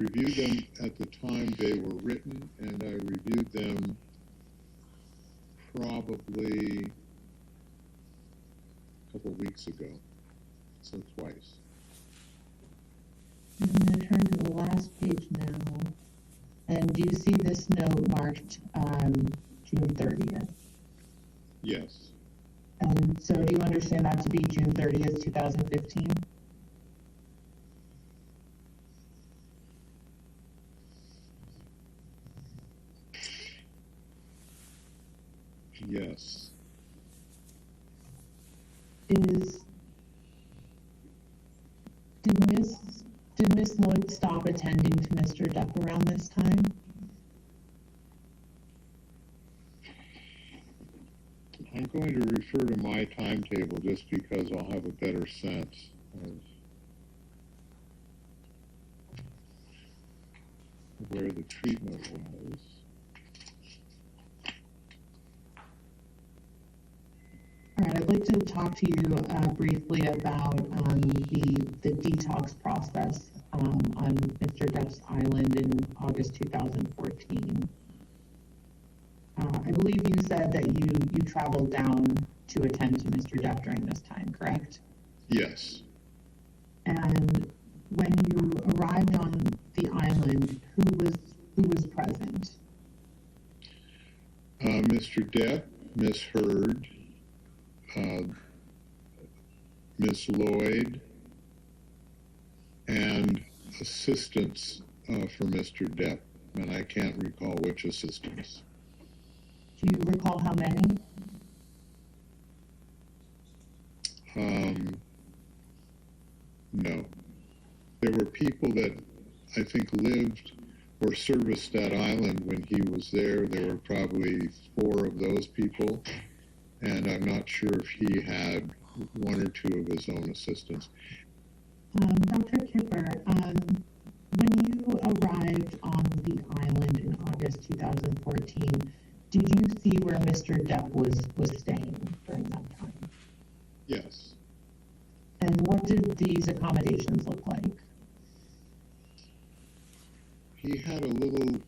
reviewed them at the time they were written, and I reviewed them probably a couple of weeks ago, so twice. I'm going to turn to the last page now. And do you see this note marked June 30th? Yes. And so do you understand that to be June 30th, 2015? Yes. Did Miss Lloyd stop attending to Mr. Depp around this time? I'm going to refer to my timetable just because I'll have a better sense of where the treatment was. All right, I'd like to talk to you briefly about the detox process on Mr. Depp's island in August 2014. I believe you said that you traveled down to attend to Mr. Depp during this time, correct? Yes. And when you arrived on the island, who was present? Mr. Depp, Miss Heard, Miss Lloyd, and assistants for Mr. Depp, and I can't recall which assistants. Do you recall how many? No. There were people that I think lived or serviced that island when he was there. There were probably 4 of those people, and I'm not sure if he had 1 or 2 of his own assistants. Dr. Kipper, when you arrived on the island in August 2014, did you see where Mr. Depp was staying during that time? Yes. And what did these accommodations look like? He had a little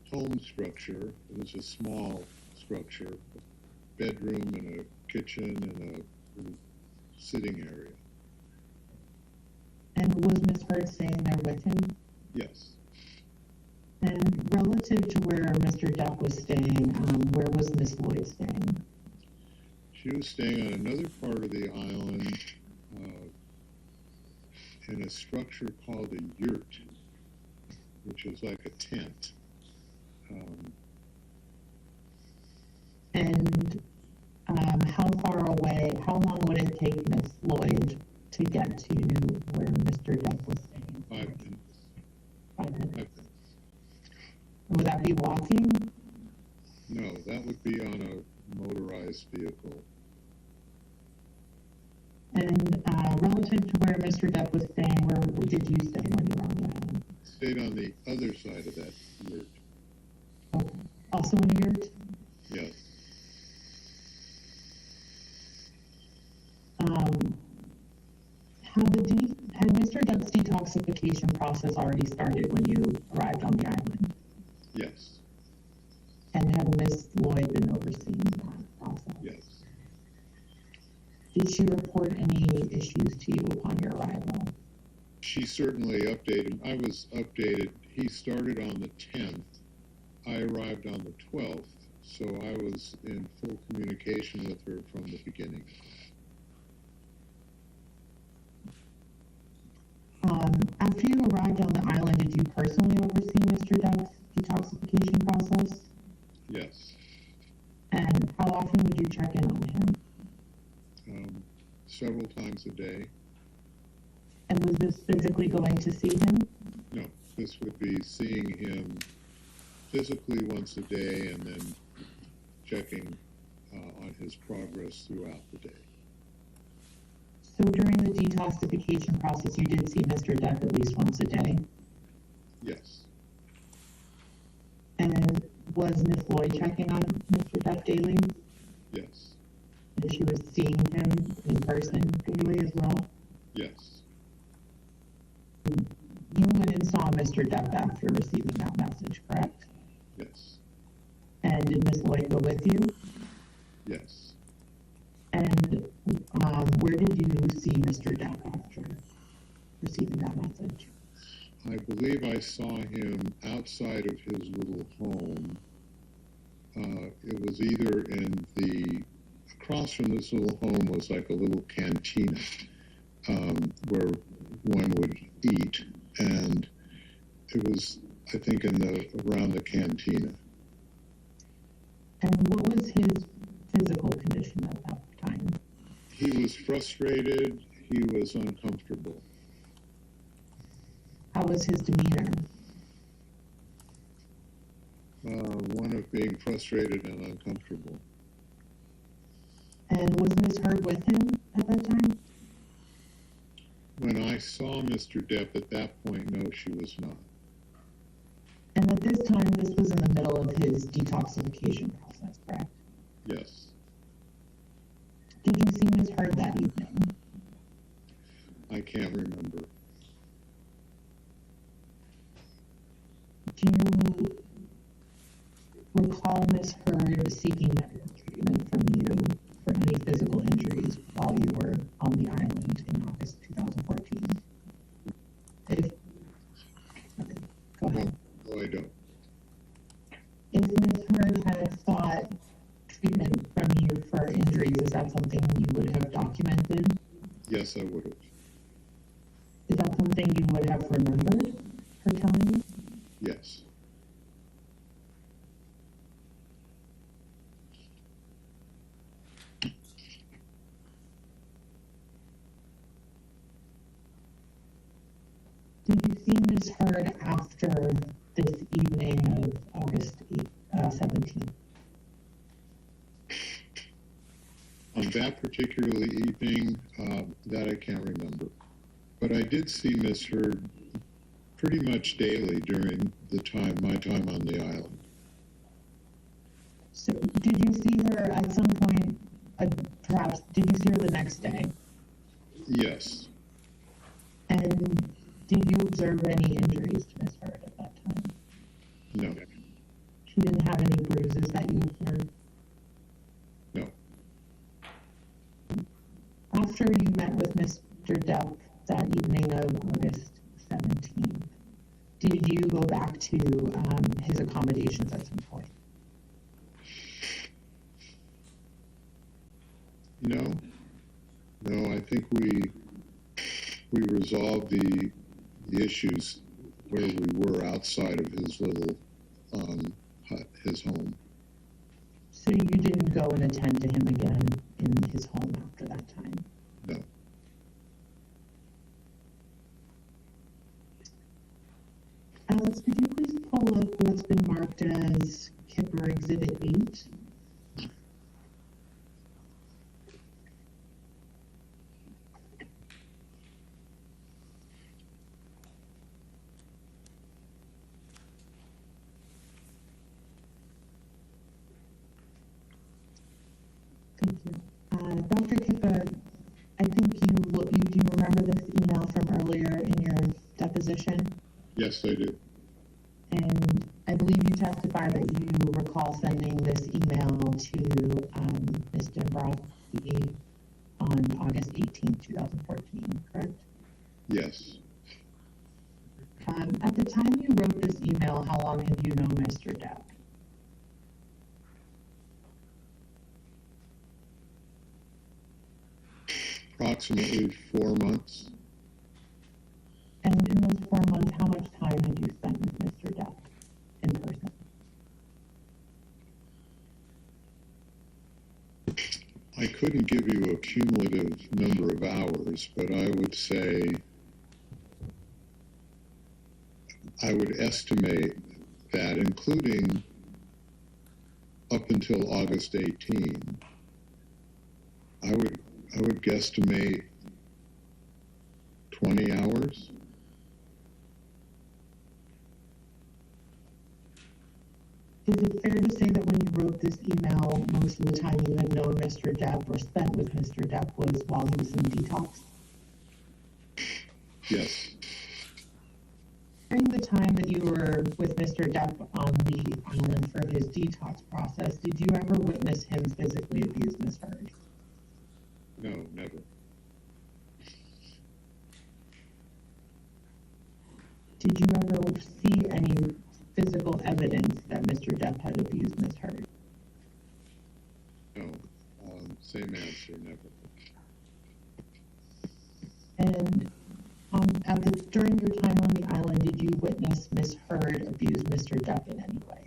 home structure. It was a small structure, a bedroom and a kitchen and a sitting area. And was Ms. Heard staying there with him? Yes. And relative to where Mr. Depp was staying, where was Ms. Lloyd staying? She was staying on another part of the island in a structure called a yurt, which is like a tent. And how far away, how long would it take Ms. Lloyd to get to where Mr. Depp was staying? 5 minutes. 5 minutes. 5 minutes. Would that be walking? No, that would be on a motorized vehicle. And relative to where Mr. Depp was staying, where did you stay when you were on the island? Stayed on the other side of that yurt. Okay. Also in a yurt? Yes. Had Mr. Depp's detoxification process already started when you arrived on the island? Yes. And had Ms. Lloyd been overseeing that process? Yes. Did she report any issues to you upon your arrival? She certainly updated. I was updated. He started on the 10th. I arrived on the 12th, so I was in full communication with her from the beginning. After you arrived on the island, did you personally oversee Mr. Depp's detoxification process? Yes. And how often would you check in on him? Several times a day. And was this physically going to see him? No, this would be seeing him physically once a day and then checking on his progress throughout the day. So during the detoxification process, you did see Mr. Depp at least once a day? Yes. And was Ms. Lloyd checking on Mr. Depp daily? Yes. And she was seeing him in person daily as well? Yes. You went and saw Mr. Depp after receiving that message, correct? Yes. And did Ms. Lloyd go with you? Yes. And where did you see Mr. Depp after receiving that message? I believe I saw him outside of his little home. It was either across from this little home was like a little cantina where one would eat, and it was, I think, around the cantina. And what was his physical condition at that time? He was frustrated. He was uncomfortable. How was his demeanor? One of being frustrated and uncomfortable. And was Ms. Heard with him at that time? When I saw Mr. Depp at that point, no, she was not. And at this time, this was in the middle of his detoxification process, correct? Yes. Did you see Ms. Heard that evening? I can't remember. Do you recall Ms. Heard seeking medical treatment from you for any physical injuries while you were on the island in August 2014? Okay, go ahead. No, I don't. If Ms. Heard had sought treatment from you for injuries, is that something you would have documented? Yes, I would have. Is that something you would have remembered her telling you? Yes. Did you see Ms. Heard after this evening of August 17th? On that particular evening, that I can't remember. But I did see Miss Heard pretty much daily during my time on the island. So did you see her at some point, perhaps, did you see her the next day? Yes. And did you observe any injuries to Ms. Heard at that time? No. She didn't have any bruises that you observed? No. After you met with Mr. Depp that evening of August 17th, did you go back to his accommodations at some point? No. No, I think we resolved the issues where we were outside of his little hut, his home. So you didn't go and attend to him again in his home after that time? No. Alex, could you please pull up what's been marked as Kipper Exhibit 8? Thank you. Dr. Kipper, I think do you remember this email from earlier in your deposition? Yes, I do. And I believe you testified that you recall sending this email to Ms. Dombrowski on August 18th, 2014, correct? Yes. At the time you wrote this email, how long had you known Mr. Depp? Approximately 4 months. And in those 4 months, how much time had you spent with Mr. Depp in person? I couldn't give you a cumulative number of hours, but I would say, I would estimate that, including up until August 18, I would guesstimate 20 hours. Is it fair to say that when you wrote this email, most of the time you had known Mr. Depp or spent with Mr. Depp was while he was in detox? Yes. During the time that you were with Mr. Depp on the island for his detox process, did you ever witness him physically abuse Miss Heard? No, never. Did you ever see any physical evidence that Mr. Depp had abused Miss Heard? No. Same answer, never. And during your time on the island, did you witness Miss Heard abuse Mr. Depp in any way?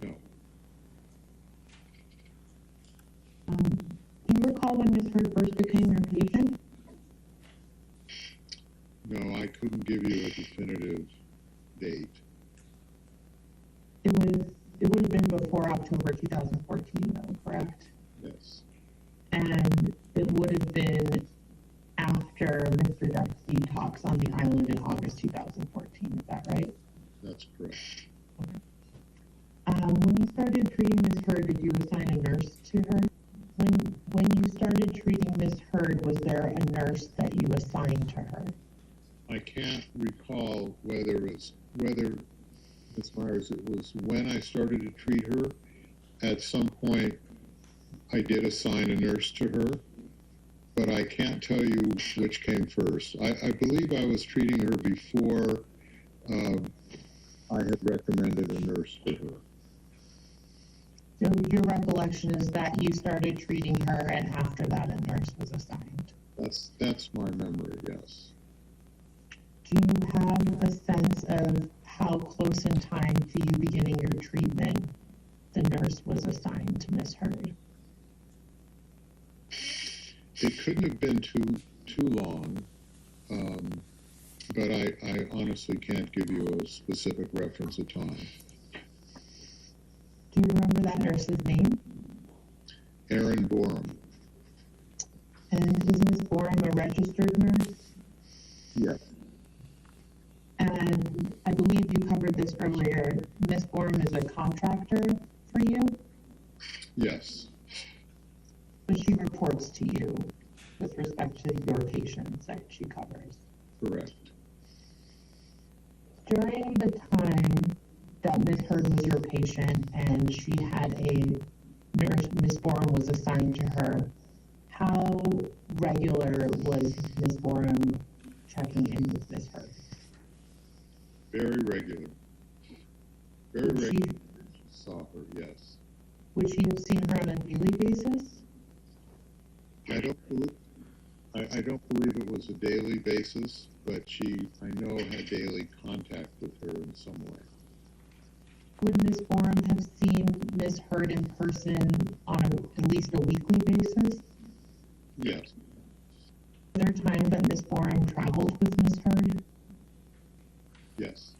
No. Do you recall when Miss Heard first became your patient? No, I couldn't give you a definitive date. It would have been before October 2014, though, correct? Yes. And it would have been after Mr. Depp's detox on the island in August 2014, is that right? That's correct. Okay. When you started treating Miss Heard, did you assign a nurse to her? When you started treating Miss Heard, was there a nurse that you assigned to her? I can't recall whether Ms. Myers, it was when I started to treat her. At some point, I did assign a nurse to her, but I can't tell you which came first. I believe I was treating her before I had recommended a nurse for her. So your recollection is that you started treating her, and after that, a nurse was assigned. That's my memory, yes. Do you have a sense of how close in time to you beginning your treatment the nurse was assigned to Miss Heard? It couldn't have been too long, but I honestly can't give you a specific reference of time. Do you remember that nurse's name? Erin Borum. And is Ms. Borum a registered nurse? Yes. And I believe you covered this earlier. Ms. Borum is a contractor for you? Yes. But she reports to you with respect to your patients that she covers. Correct. During the time that Ms. Heard was your patient and she had a nurse, Ms. Borum was assigned to her, how regular was Ms. Borum checking in with Ms. Heard? Very regular. Very regular. Saw her, yes. Would she have seen her on a daily basis? I don't believe it was a daily basis, but I know, had daily contact with her in some way. Would Ms. Borum have seen Ms. Heard in person on at least a weekly basis? Yes. Were there times that Ms. Borum traveled with Ms. Heard? Yes.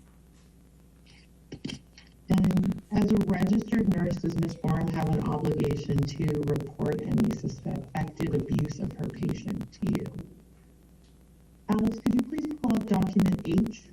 And as a registered nurse, does Ms. Borum have an obligation to report any suspected abuse of her patient to you? Alex, could you please pull up document H?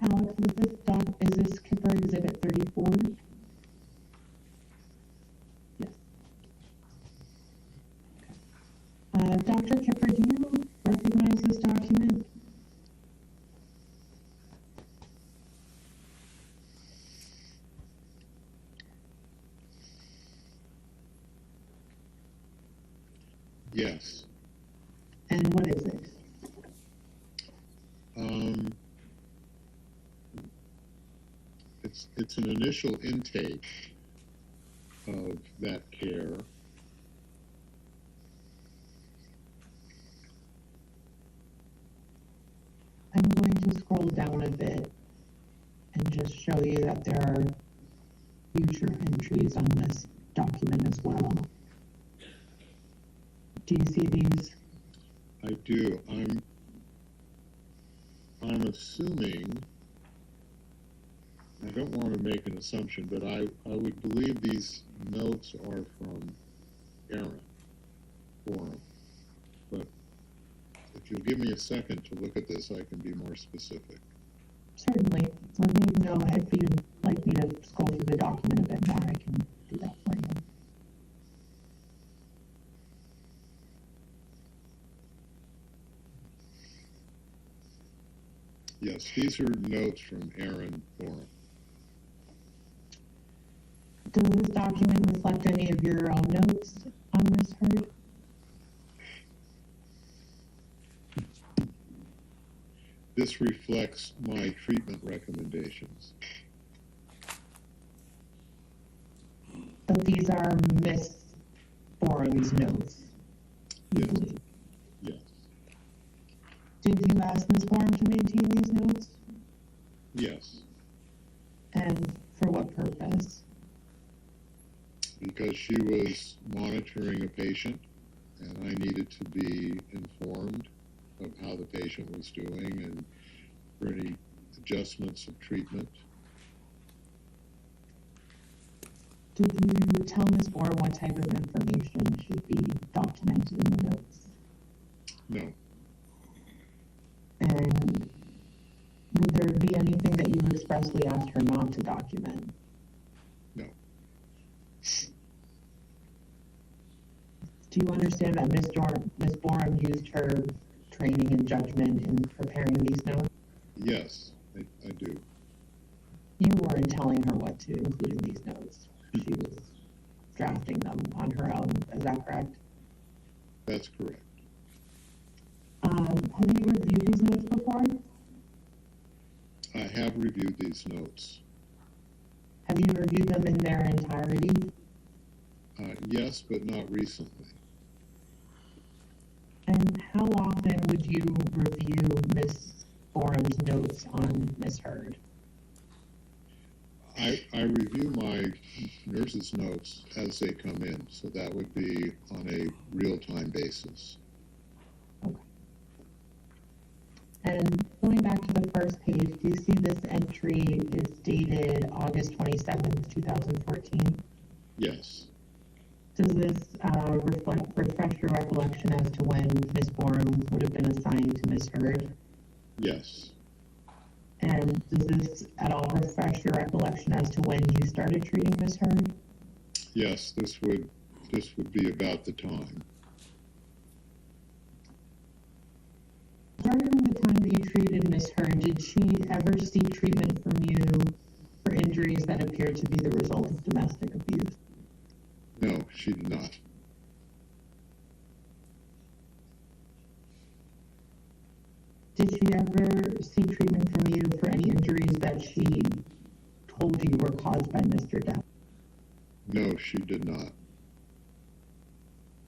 Alex, is this Kipper Exhibit 34? Yes. Dr. Kipper, do you recognize this document? Yes. And what is it? It's an initial intake of that care. I'm going to scroll down a bit and just show you that there are future entries on this document as well. Do you see these? I do. I'm assuming, I don't want to make an assumption, but I would believe these notes are from Aaron Forum. But if you'll give me a second to look at this, I can be more specific. Certainly. Let me know if you'd like me to scroll through the document a bit more. I can do that for you. Yes, these are notes from Aaron Forum. Does this document reflect any of your own notes on Ms. Heard? This reflects my treatment recommendations. But these are Ms. Forum's notes. Yes. Yes. Did you ask Ms. Forum to maintain these notes? Yes. And for what purpose? Because she was monitoring a patient, and I needed to be informed of how the patient was doing and for any adjustments of treatment. Did you tell Ms. Forum what type of information should be documented in the notes? No. And would there be anything that you expressly asked her not to document? No. Do you understand that Ms. Forum used her training and judgment in preparing these notes? Yes, I do. You weren't telling her what to include in these notes. She was drafting them on her own. Is that correct? That's correct. Have you reviewed these notes before? I have reviewed these notes. Have you reviewed them in their entirety? Yes, but not recently. And how often would you review Ms. Forum's notes on Ms. Heard? I review my nurse's notes as they come in, so that would be on a real-time basis. Okay. And going back to the first page, do you see this entry is dated August 27th, 2014? Yes. Does this refresh your recollection as to when Ms. Forum would have been assigned to Ms. Heard? Yes. And does this at all refresh your recollection as to when you started treating Ms. Heard? Yes, this would be about the time. During the time that you treated Ms. Heard, did she ever seek treatment from you for injuries that appeared to be the result of domestic abuse? No, she did not. Did she ever seek treatment from you for any injuries that she told you were caused by Mr. Depp? No, she did not.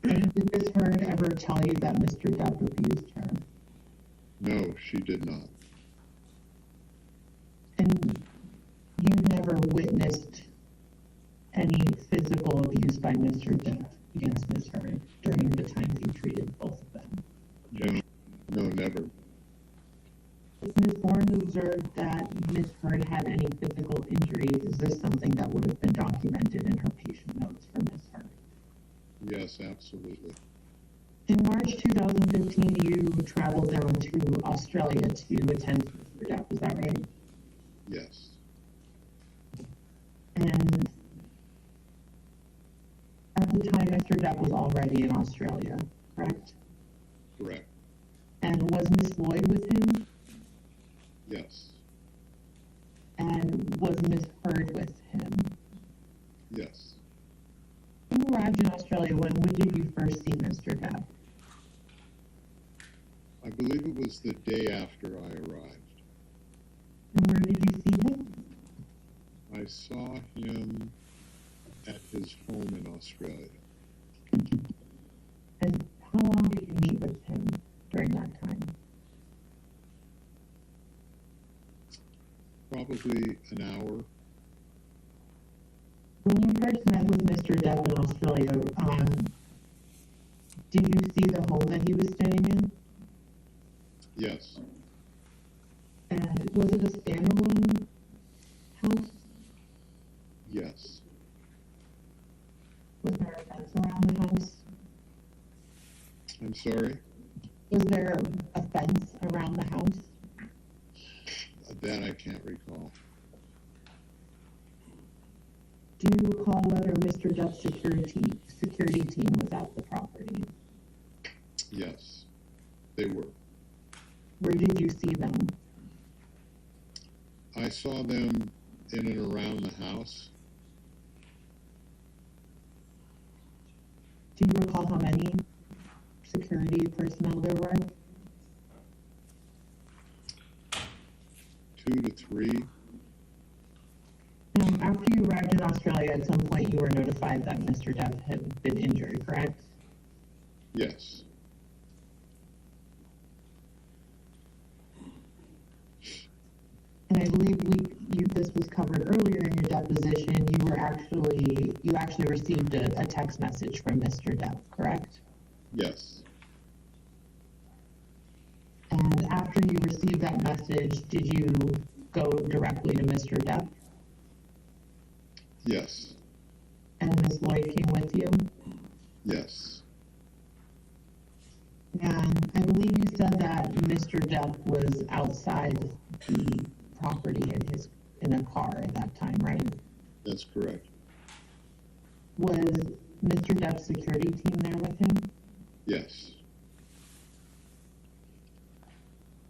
And did Ms. Heard ever tell you that Mr. Depp abused her? No, she did not. And you never witnessed any physical abuse by Mr. Depp against Ms. Heard during the time you treated both of them? No, never. If Ms. Bourne observed that Ms. Heard had any physical injuries, is this something that would have been documented in her patient notes for Ms. Heard? Yes, absolutely. In March 2015, you traveled down to Australia to attend Mr. Depp, is that right? Yes. And at the time, Mr. Depp was already in Australia, correct? Correct. And was Ms. Lloyd with him? Yes. And was Ms. Heard with him? Yes. You arrived in Australia. When did you first see Mr. Depp? I believe it was the day after I arrived. And where did you see him? I saw him at his home in Australia. And how long did you meet with him during that time? Probably an hour. When you first met with Mr. Depp in Australia, did you see the home that he was staying in? Yes. And was it a standalone house? Yes. Was there a fence around the house? I'm sorry? Was there a fence around the house? That I can't recall. Do you recall whether Mr. Depp's security team was at the property? Yes, they were. Where did you see them? I saw them in and around the house. Do you recall how many security personnel there were? 2 to 3. After you arrived in Australia, at some point you were notified that Mr. Depp had been injured, correct? Yes. And I believe this was covered earlier in your deposition. You actually received a text message from Mr. Depp, correct? Yes. And after you received that message, did you go directly to Mr. Depp? Yes. And Ms. Lloyd came with you? Yes. And I believe you said that Mr. Depp was outside the property in a car at that time, right? That's correct. Was Mr. Depp's security team there with him? Yes.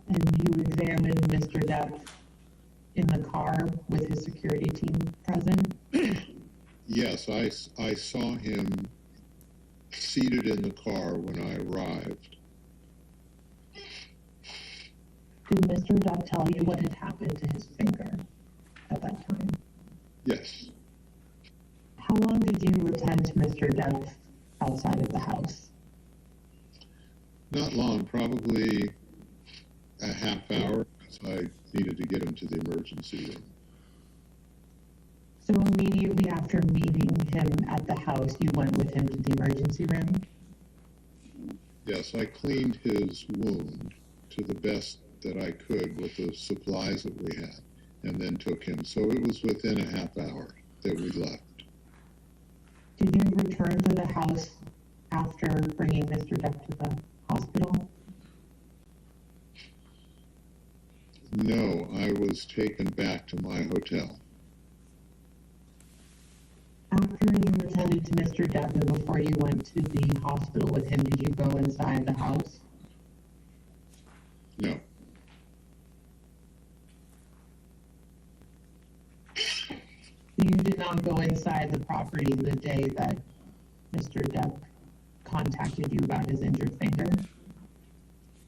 And you examined Mr. Depp in the car with his security team present? Yes, I saw him seated in the car when I arrived. Did Mr. Depp tell you what had happened to his finger at that time? Yes. How long did you attend to Mr. Depp outside of the house? Not long, probably a half hour, because I needed to get him to the emergency room. So immediately after meeting him at the house, you went with him to the emergency room? Yes, I cleaned his wound to the best that I could with the supplies that we had, and then took him. So it was within a half hour that we left. Did you return to the house after bringing Mr. Depp to the hospital? No, I was taken back to my hotel. After you attended to Mr. Depp and before you went to the hospital with him, did you go inside the house? No. You did not go inside the property the day that Mr. Depp contacted you about his injured finger?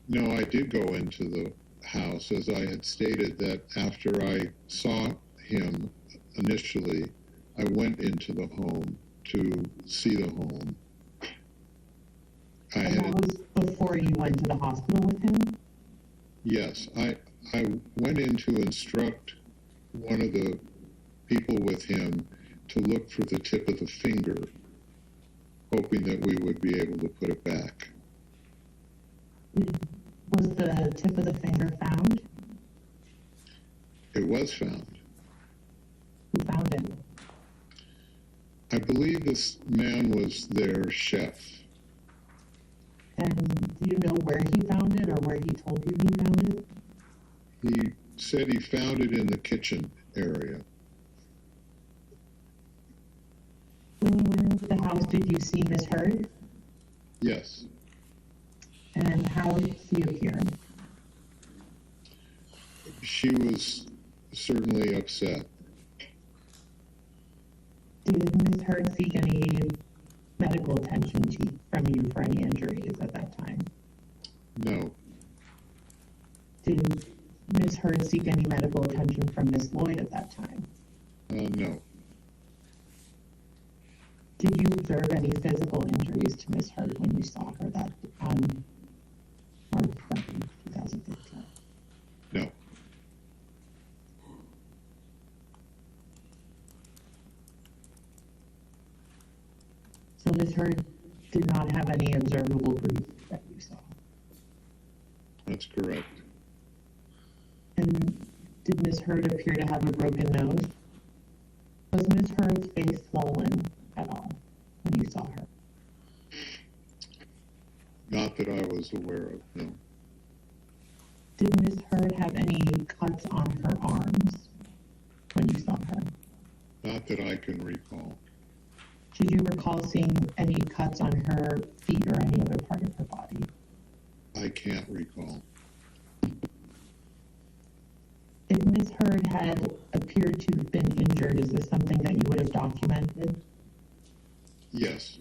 No, I did go into the house, as I had stated, that after I saw him initially, I went into the home to see the home. And that was before you went to the hospital with him? Yes, I went in to instruct one of the people with him to look for the tip of the finger, hoping that we would be able to put it back. Was the tip of the finger found? It was found. Who found it? I believe this man was their chef. And do you know where he found it or where he told you he found it? He said he found it in the kitchen area. When you went into the house, did you see Miss Heard? Yes. And how did she appear? She was certainly upset. Did Miss Heard seek any medical attention from you for any injuries at that time? No. Did Miss Heard seek any medical attention from Miss Lloyd at that time? No. Did you observe any physical injuries to Miss Heard when you saw her that on March 2nd, 2015? No. So Ms. Hurd did not have any observable bruise that you saw. That's correct. And did Ms. Hurd appear to have a broken nose? Was Ms. Hurd's face swollen at all when you saw her? Not that I was aware of, no. Did Ms. Hurd have any cuts on her arms when you saw her? Not that I can recall. Did you recall seeing any cuts on her feet or any other part of her body? I can't recall. If Ms. Hurd had appeared to have been injured, is this something that you would have documented? Yes.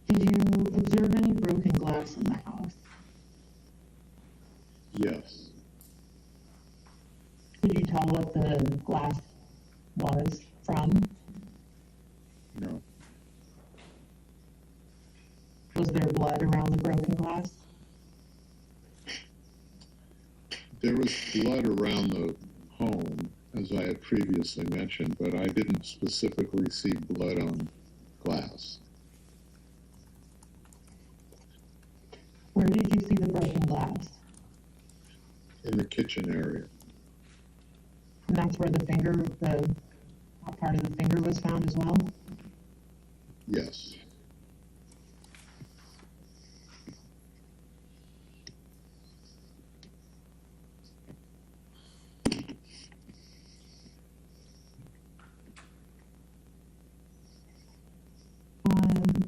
Did you observe any broken glass in the house? Yes. Could you tell what the glass was from? No. Was there blood around the broken glass? There was blood around the home, as I had previously mentioned, but I didn't specifically see blood on glass. Where did you see the broken glass? In the kitchen area. And that's where the part of the finger was found as well? Yes.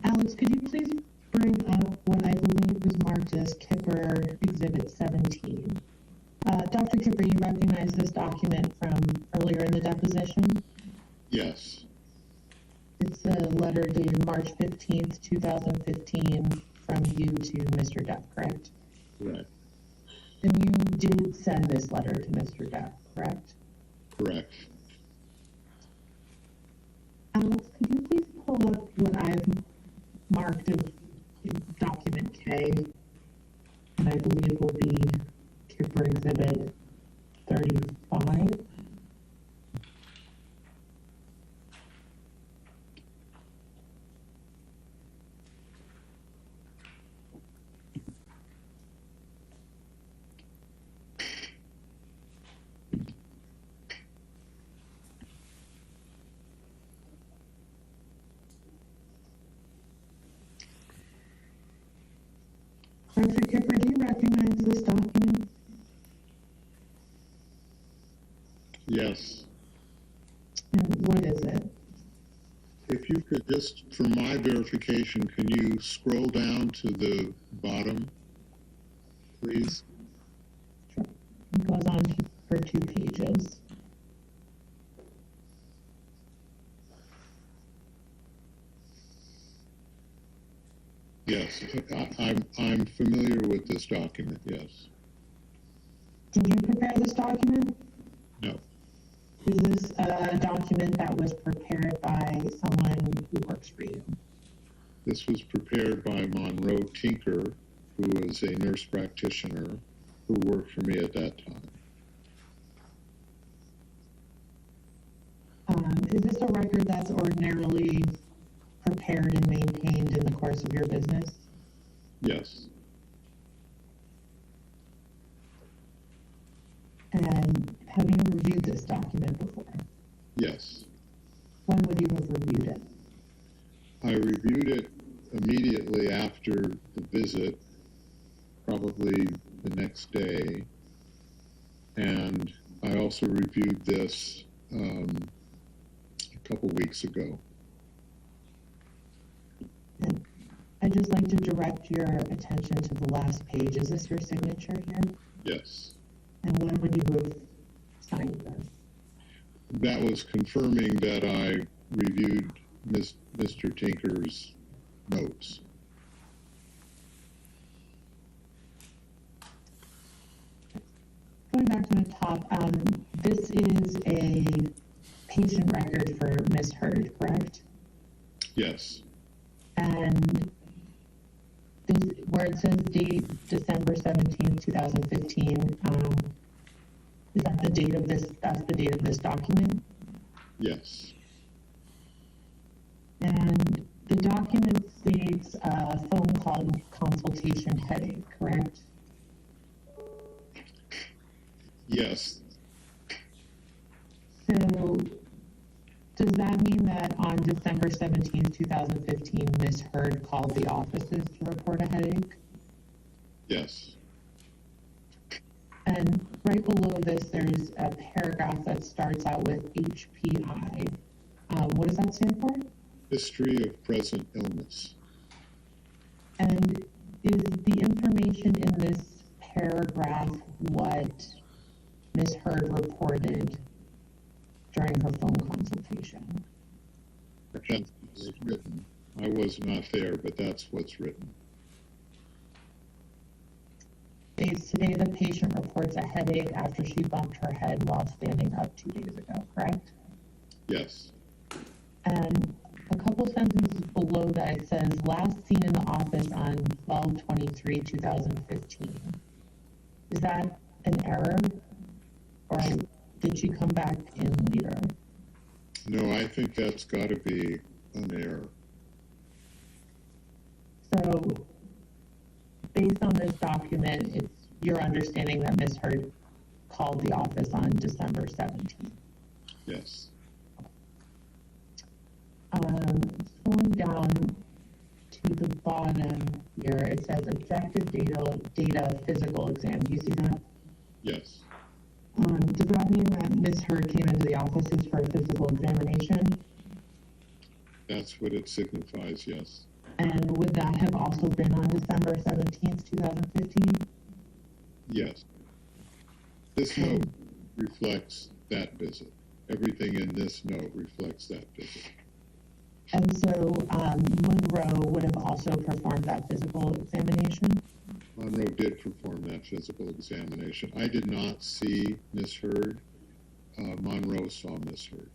Alex, could you please bring up what I believe was marked as Kipper Exhibit 17? Dr. Kipper, you recognize this document from earlier in the deposition? Yes. It's a letter dated March 15th, 2015 from you to Mr. Depp, correct? Correct. And you did send this letter to Mr. Depp, correct? Correct. Alex, could you please pull up what I've marked as document K, and I believe will be Kipper Exhibit 35? Dr. Kipper, do you recognize this document? Yes. And what is it? If you could just, for my verification, can you scroll down to the bottom, please? Sure. It goes on for 2 pages. Yes, I'm familiar with this document, yes. Did you prepare this document? No, Is this a document that was prepared by someone who works for you? this was prepared by Monroe Tinker, who was a nurse practitioner who worked for me at that time. Is this a record that's ordinarily prepared and maintained in the course of your business? Yes, And have you reviewed this document before? yes. When would you have reviewed it? I reviewed it immediately after the visit, probably the next day. And I also reviewed this a couple weeks ago. And I'd just like to direct your attention to the last page. Is this your signature here? Yes. And when would you have signed this? That was confirming that I reviewed Mr. Tinker's notes. Going back to the top, this is a patient record for Ms. Hurd, correct? Yes. And this, where it says date December 17th, 2015, is that the date of this, that's the date of this document? Yes. And the document states a phone call consultation headache, correct? Yes. So does that mean that on December 17th, 2015, Ms. Heard called the offices to report a headache? Yes. And right below this, there's a paragraph that starts out with HPI. What does that stand for? History of present illness. And is the information in this paragraph what Ms. Heard reported during her phone consultation? That's what's written. I was not there, but that's what's written. Dates today, the patient reports a headache after she bumped her head while standing up 2 days ago, correct? Yes. And a couple sentences below that, it says, last seen in the office on 12/23/2015. Is that an error? Or did she come back in later? No, I think that's got to be an error. So, based on this document, it's your understanding that Ms. Heard called the office on December 17th. Yes. Scrolling down to the bottom here, it says objective data physical exam. Do you see that? Yes. Does that mean that Ms. Heard came into the offices for a physical examination? That's what it signifies, yes. And would that have also been on December 17th, 2015? Yes. This note reflects that visit. Everything in this note reflects that visit. And so Monroe would have also performed that physical examination? Monroe did perform that physical examination. I did not see Miss Heard. Monroe saw Miss Heard.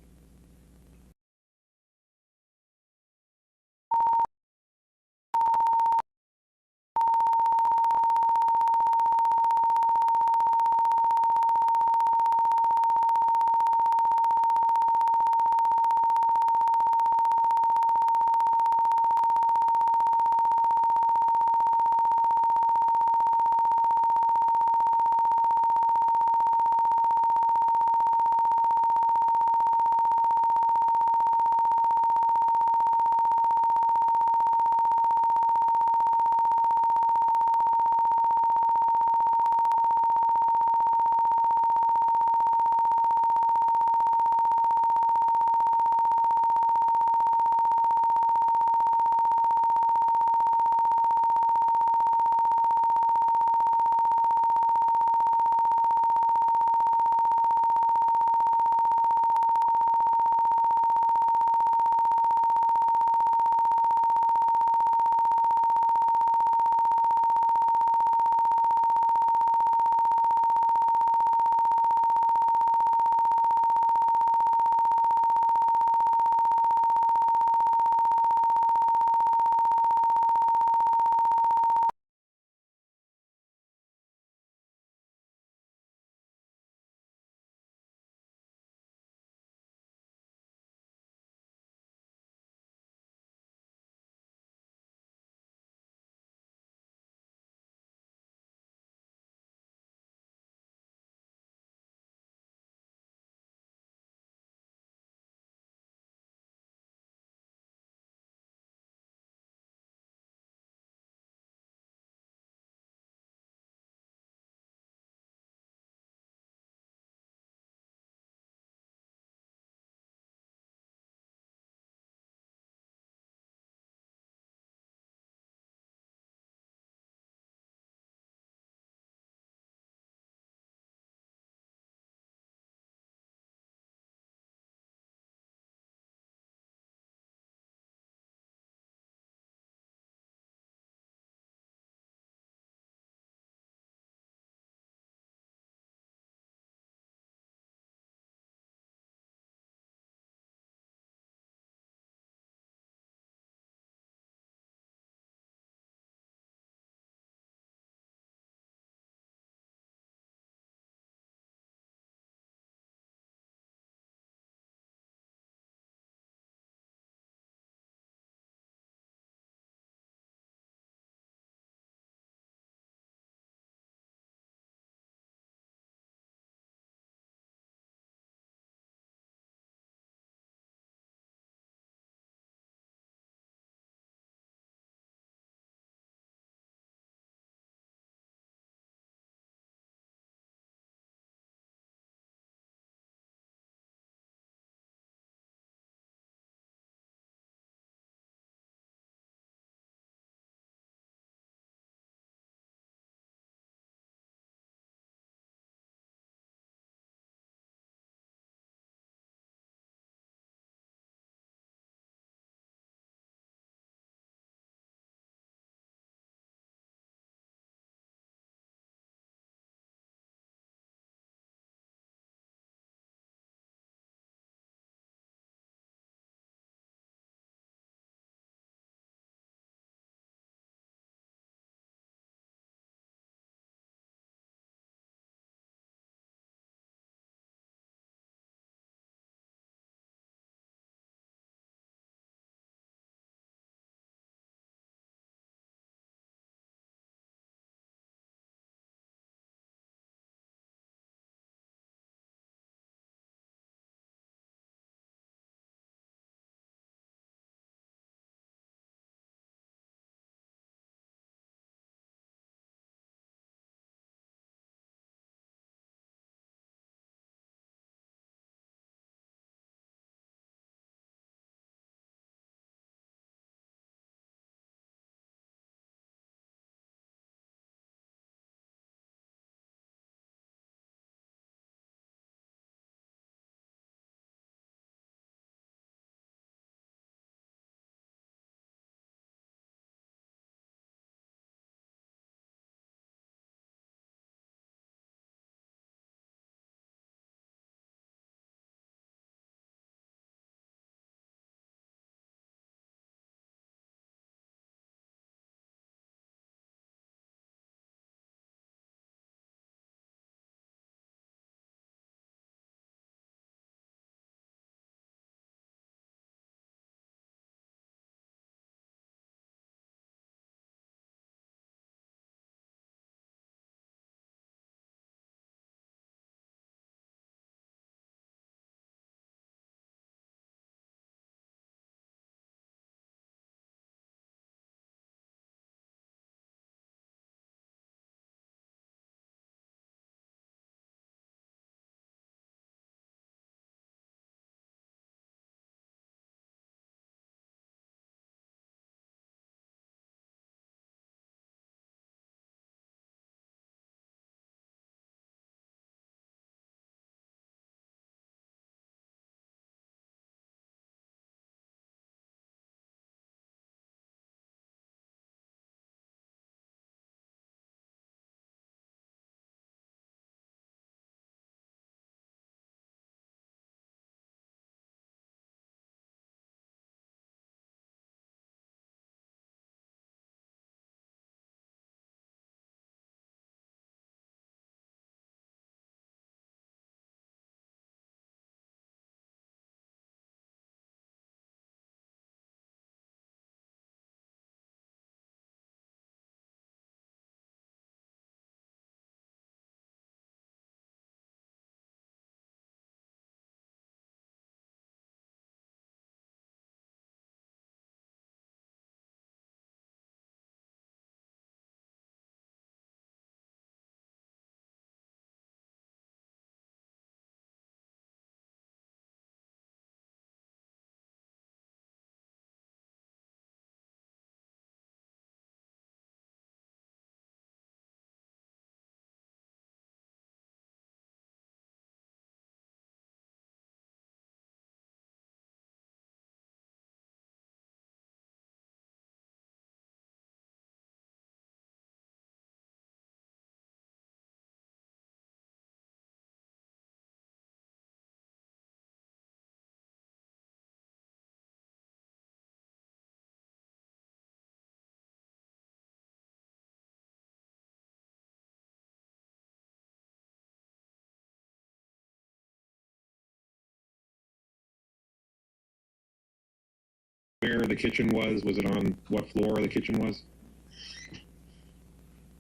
where the kitchen was? Was it on what floor the kitchen was?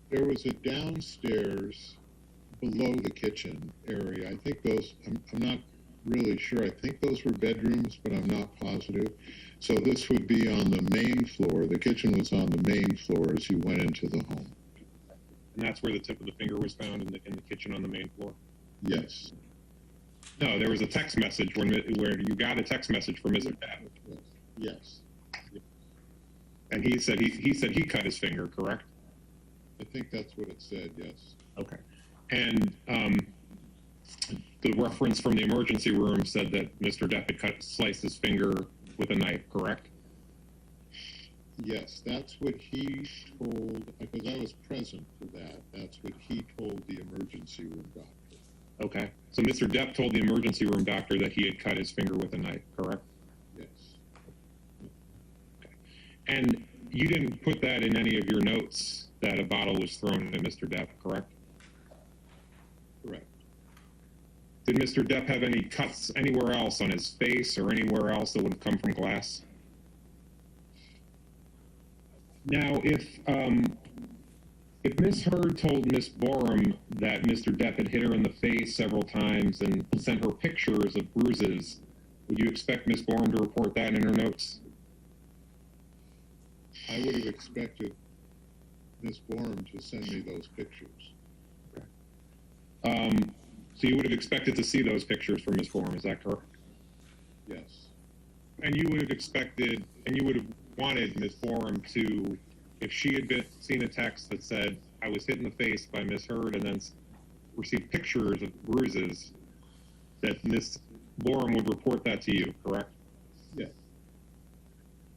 There was a downstairs below the kitchen area. I think those, I'm not really sure. I think those were bedrooms, but I'm not positive. So this would be on the main floor. The kitchen was on the main floor as you went into the home. And that's where the tip of the finger was found in the kitchen on the main floor? Yes. No, there was a text message where you got a text message from Mr. Depp. Yes. And he said he cut his finger, correct? I think that's what it said, yes. Okay. And the reference from the emergency room said that Mr. Depp had sliced his finger with a knife, correct? Yes, that's what he told, because I was present for that. That's what he told the emergency room doctor. Okay. So Mr. Depp told the emergency room doctor that he had cut his finger with a knife, correct? Yes. Okay. And you didn't put that in any of your notes that a bottle was thrown at Mr. Depp, correct? Correct. Did Mr. Depp have any cuts anywhere else on his face or anywhere else that would have come from glass? Now, if Ms. Heard told Ms. Borum that Mr. Depp had hit her in the face several times and sent her pictures of bruises, would you expect Ms. Borum to report that in her notes? I would have expected Ms. Borum to send me those pictures. So you would have expected to see those pictures from Ms. Borum, is that correct? Yes. And you would have expected, and you would have wanted Ms. Borum to, if she had seen a text that said, I was hit in the face by Ms. Heard, and then received pictures of bruises, that Ms. Borum would report that to you, correct? Yes.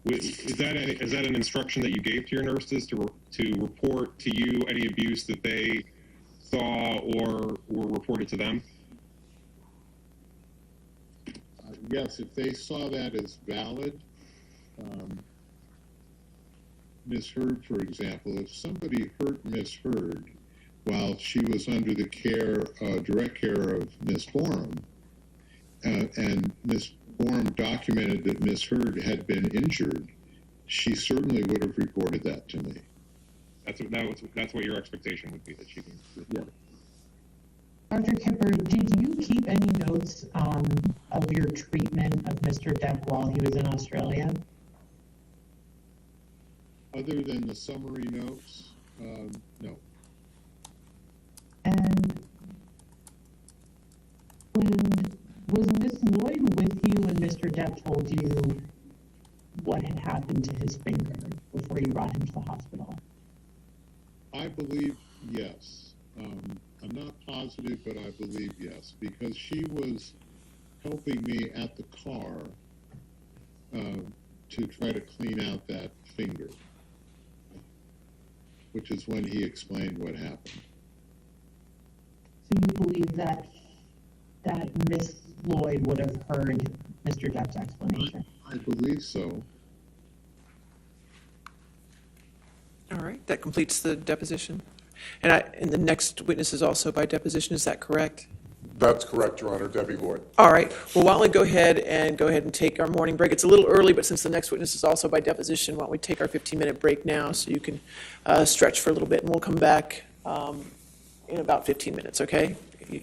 Is that an instruction that you gave to your nurses to report to you any abuse that they saw or were reported to them? Yes, if they saw that as valid, Ms. Heard, for example, if somebody hurt Ms. Heard while she was under the direct care of Ms. Borum, and Ms. Borum documented that Ms. Heard had been injured, she certainly would have reported that to me. That's what your expectation would be, that she can report it. Dr. Kipper, did you keep any notes of your treatment of Mr. Depp while he was in Australia? Other than the summary notes, no. And was Miss Lloyd with you when Mr. Depp told you what had happened to his finger before you brought him to the hospital? I believe yes. I'm not positive, but I believe yes, because she was helping me at the car to try to clean out that finger, which is when he explained what happened. So you believe that Miss Lloyd would have heard Mr. Depp's explanation? I believe so. All right, that completes the deposition. And the next witness is also by deposition, is that correct? That's correct, Your Honor, Debbie Lloyd. All right, well, why don't we go ahead and take our morning break? It's a little early, but since the next witness is also by deposition, why don't we take our 15-minute break now so you can stretch for a little bit, and we'll come back in about 15 minutes, okay?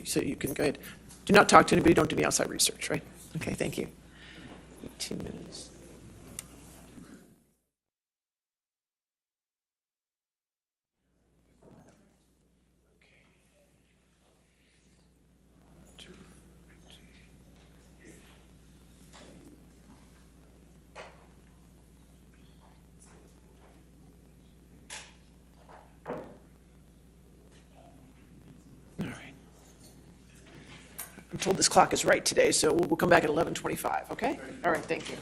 So you can go ahead. Do not talk to anybody, don't do any outside research, right? Okay, thank you. 15 minutes. I'm told this clock is right today, so we'll come back at 11:25, okay? All right, thank you.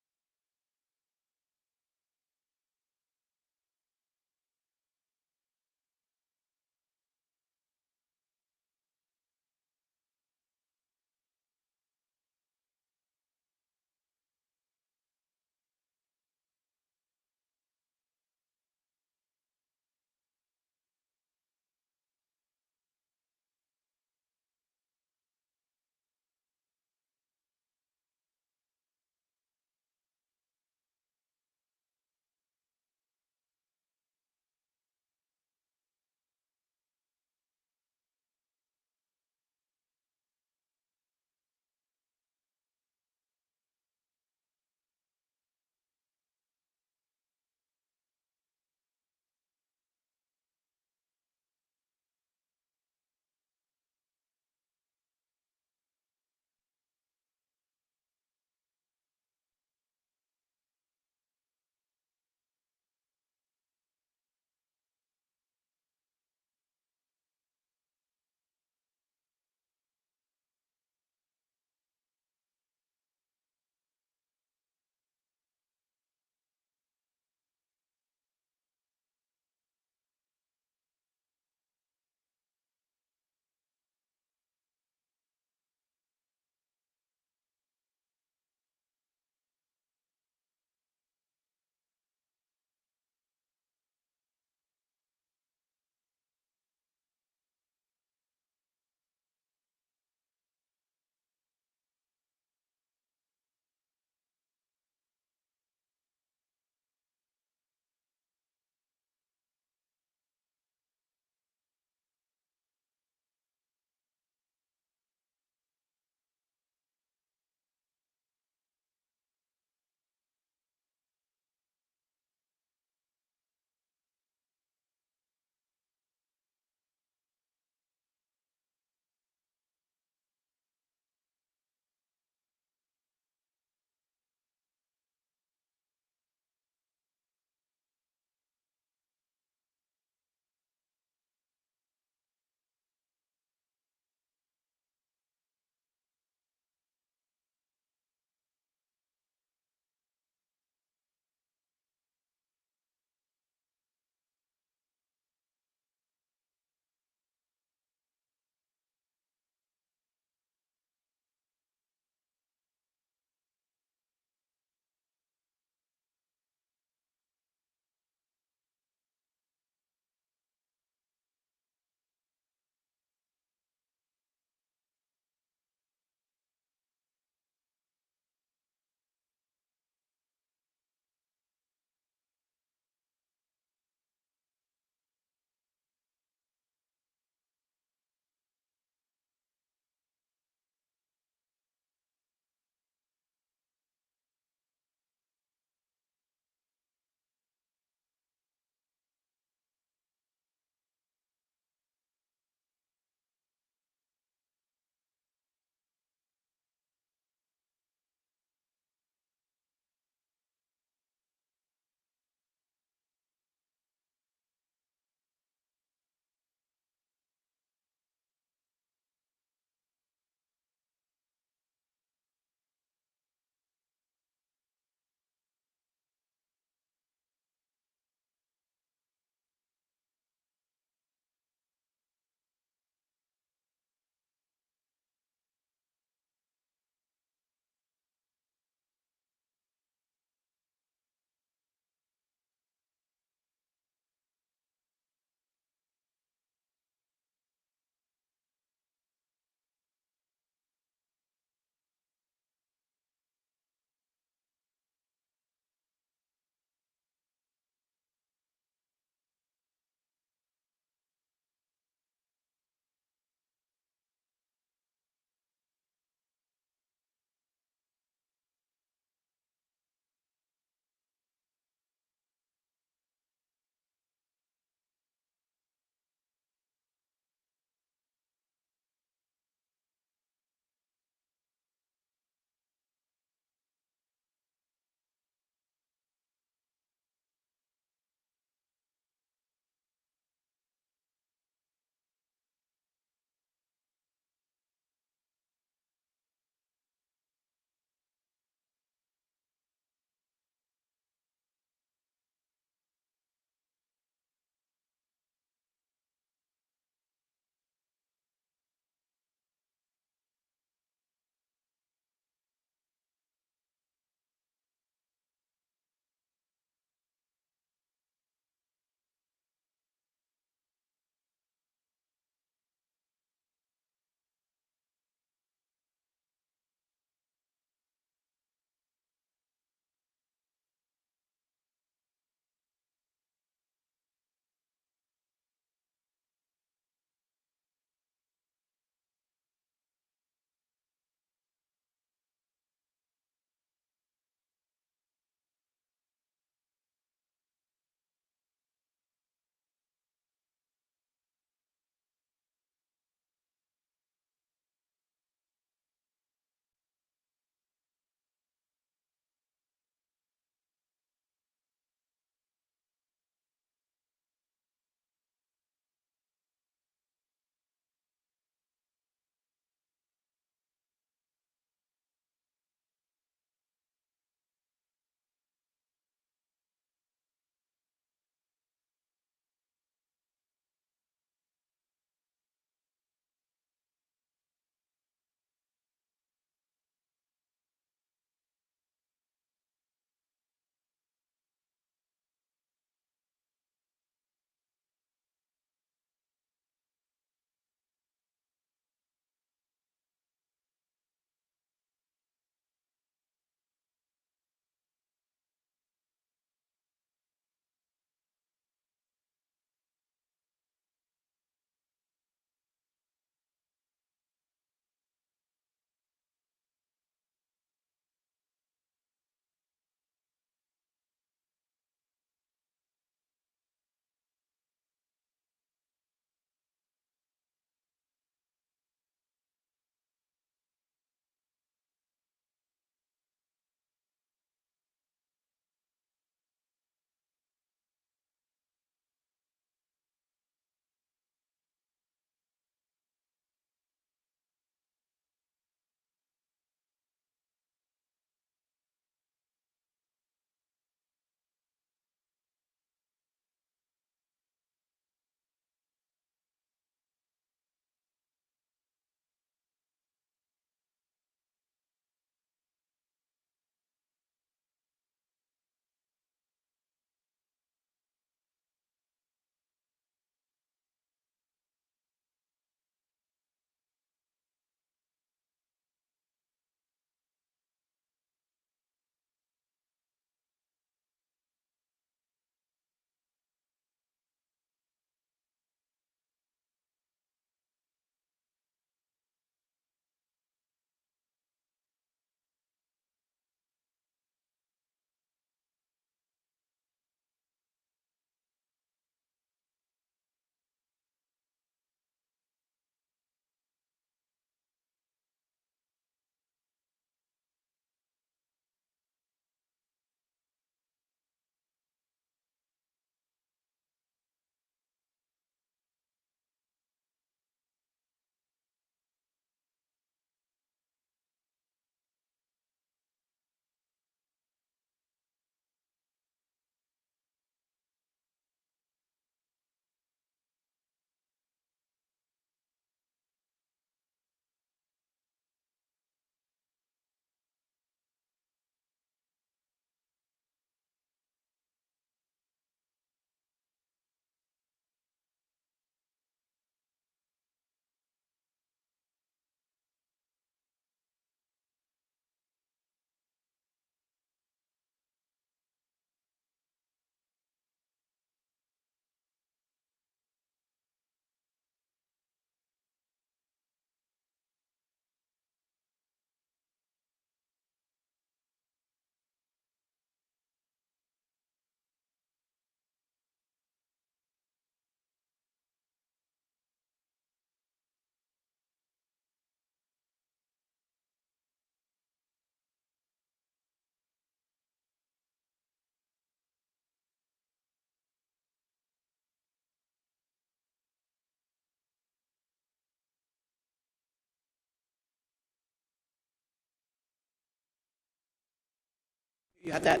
You have that?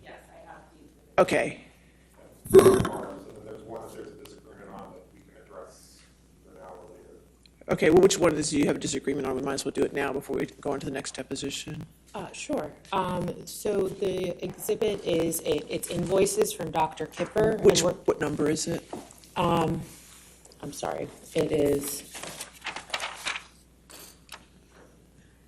Yes, I have these. Okay. And then there's one that there's a disagreement on that we can address an hour later. Okay, well, which one of these do you have a disagreement on? We might as well do it now before we go on to the next deposition. Sure. So the exhibit is, it's invoices from Dr. Kipper. and Which, we're- what number is it? I'm sorry, it is,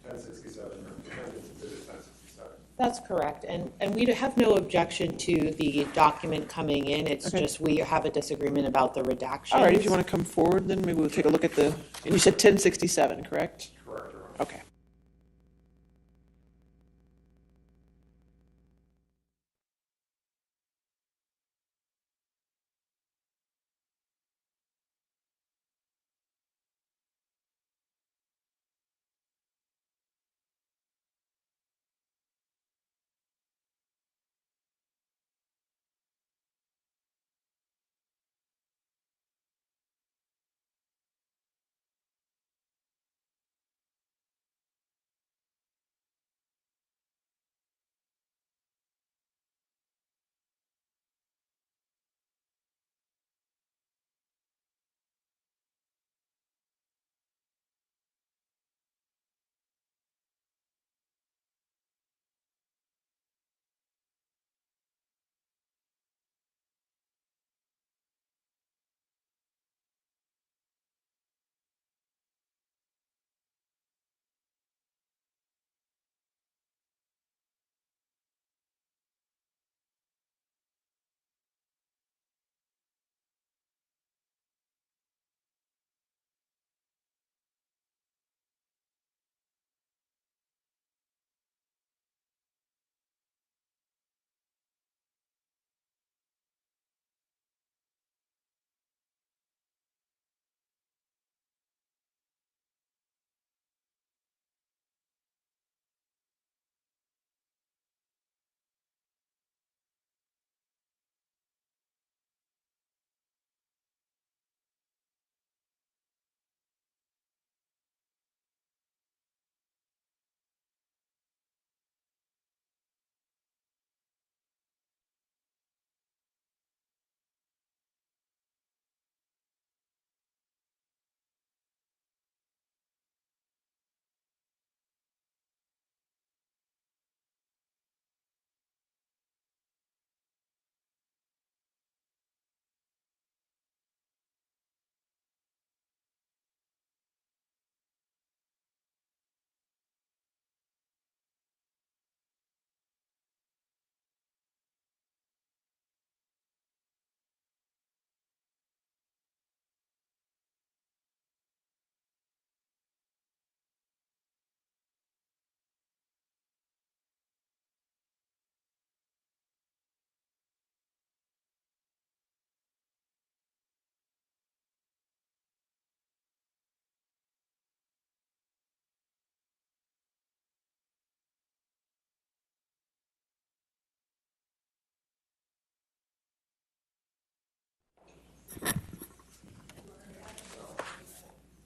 1067, or 1067. that's correct. And we have no objection to the document coming in. It's Okay. just we have a disagreement about the redaction. All right, if you want to come forward, then maybe we'll take a look at the, and you said 1067, correct? Correct, Your Honor. Okay.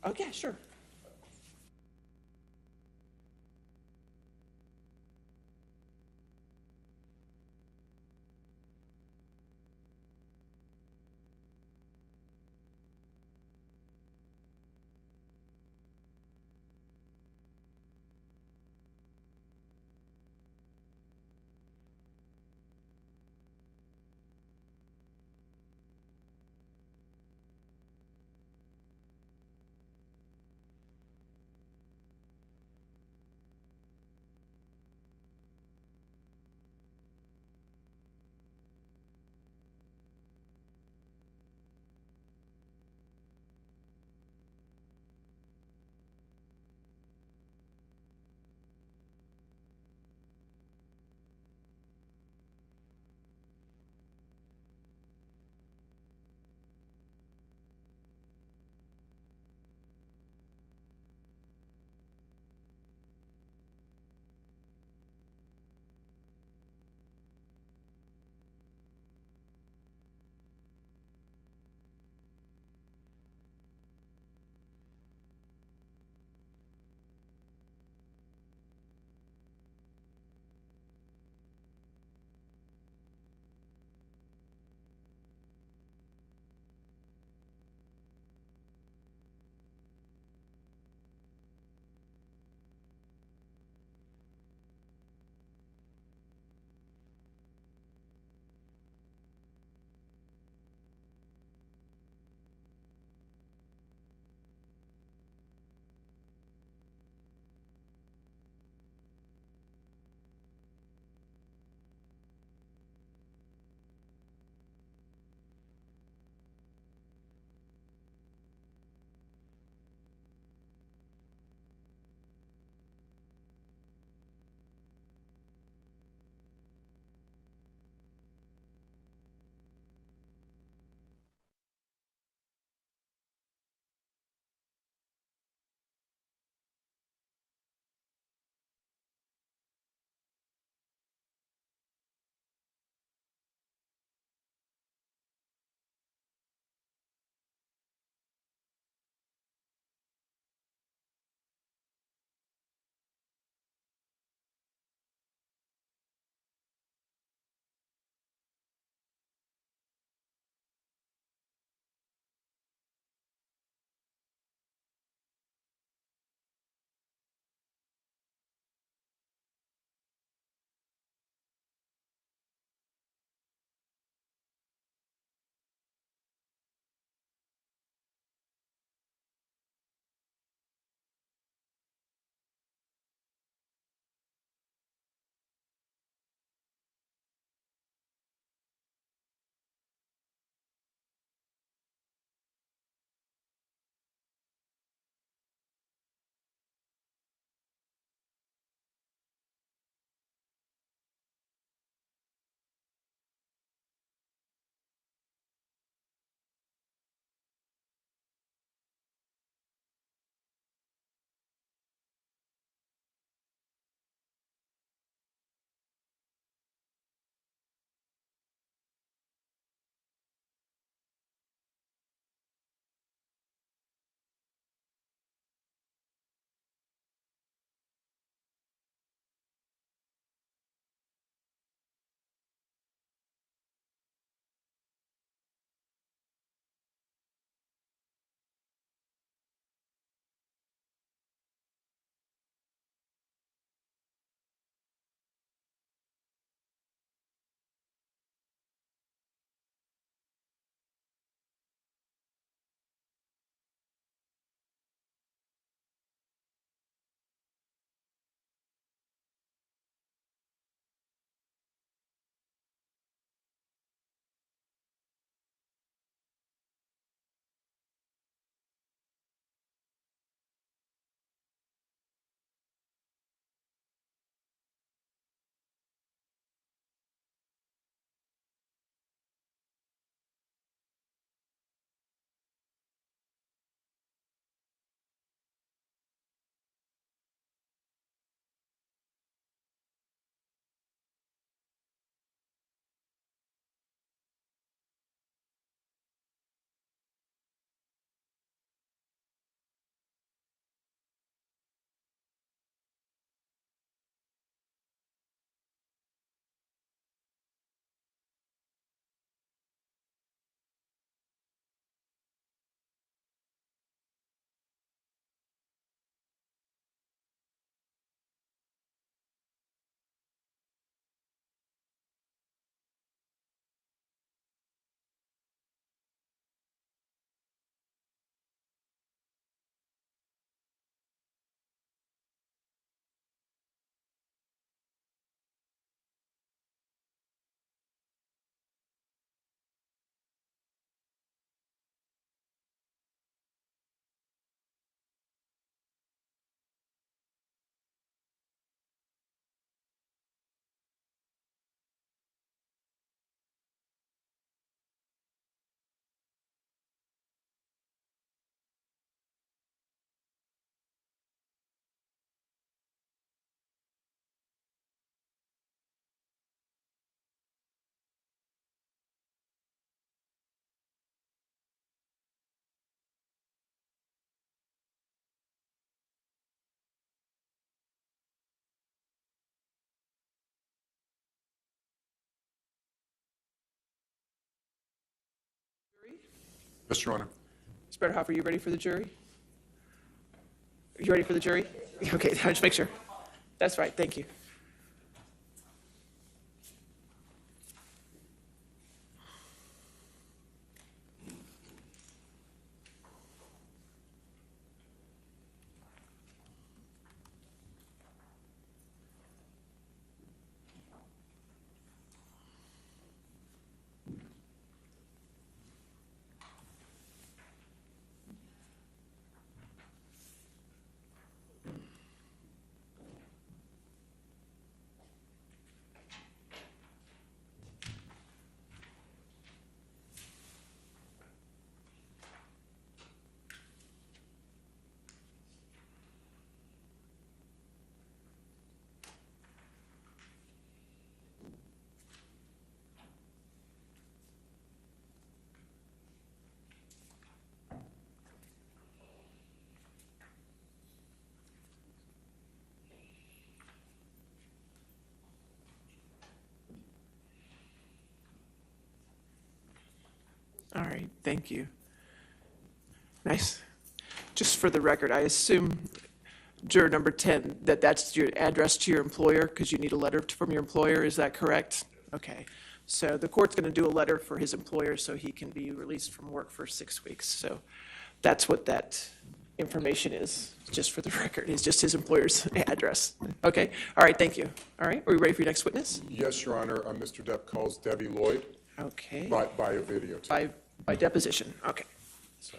Okay, sure. Yes, Your Honor. Esperado, are you ready for the jury? Are you ready for the jury? Okay, just make sure. That's right, thank you. All right, thank you. Nice. Just for the record, I assume, juror number 10, that that's your address to your employer because you need a letter from your employer, is that correct? Okay, so the court's going to do a letter for his employer so he can be released from work for 6 weeks. So that's what that information is, just for the record. It's just his employer's address. Okay, all right, thank you. All right, are we ready for your next witness? Yes, Your Honor. Mr. Depp calls Debbie Lloyd Okay. by a video. Too. By deposition, okay. So-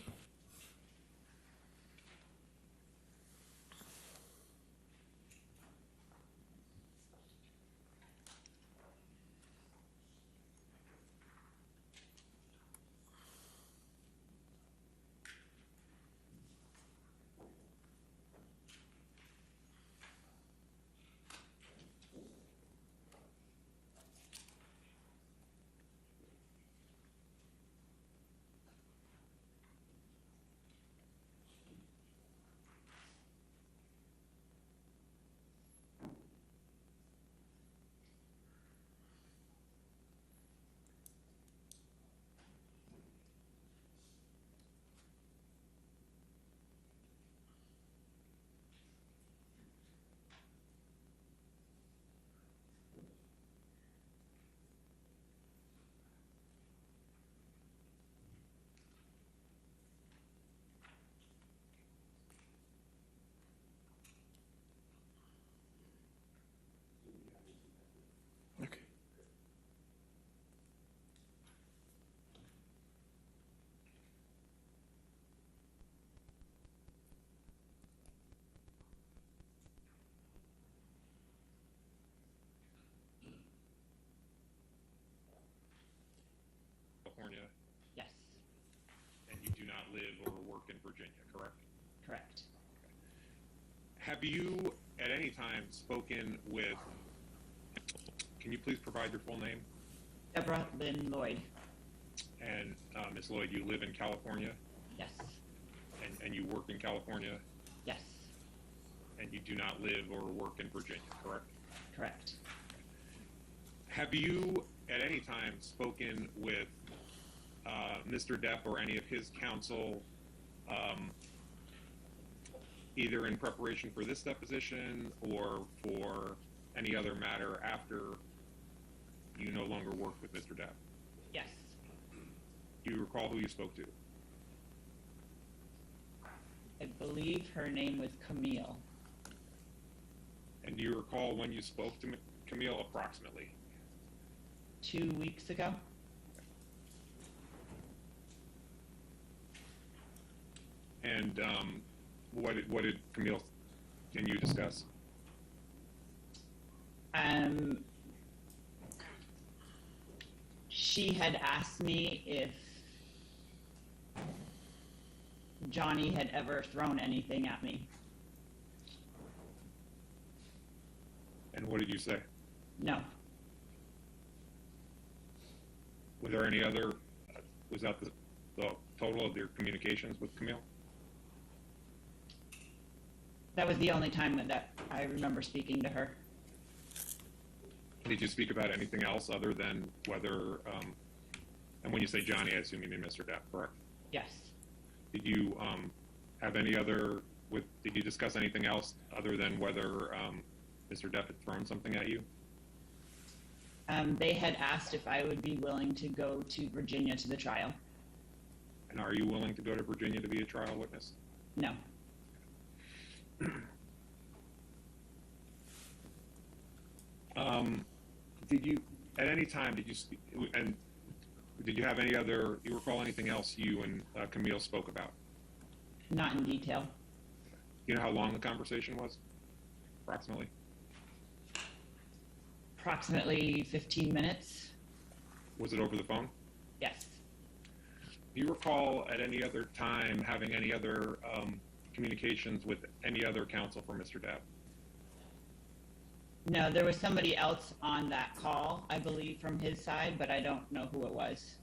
Okay. California, Yes, and you do not live or work in Virginia, correct? correct. Have you at any time spoken with, can you please provide your full name? Deborah Lynn Lloyd. And Ms. Lloyd, you live in California, Yes, and you work in California, yes, and you do not live or work in Virginia, correct? correct. Have you at any time spoken with Mr. Depp or any of his counsel, either in preparation for this deposition or for any other matter after you no longer work with Mr. Depp? Yes, Do you recall who you spoke to? I believe her name was Camille. And do you recall when you spoke to Camille approximately? 2 weeks ago. And what did Camille and you discuss? She had asked me if Johnny had ever thrown anything at me. And what did you say? No, Was there any other, was that the total of your communications with Camille? that was the only time that I remember speaking to her. Did you speak about anything else other than whether, and when you say Johnny, I assume you mean Mr. Depp, correct? Yes. Did you have any other, did you discuss anything else other than whether Mr. Depp had thrown something at you? They had asked if I would be willing to go to Virginia to the trial. And are you willing to go to Virginia to be a trial witness? No. Did you, at any time, did you speak, and did you have any other, you recall anything else you and Camille spoke about? Not in detail. You know how long the conversation was, approximately? Approximately 15 minutes. Was it over the phone? Yes. Do you recall at any other time having any other communications with any other counsel for Mr. Depp? No, there was somebody else on that call, I believe, from his side, but I don't know who it was.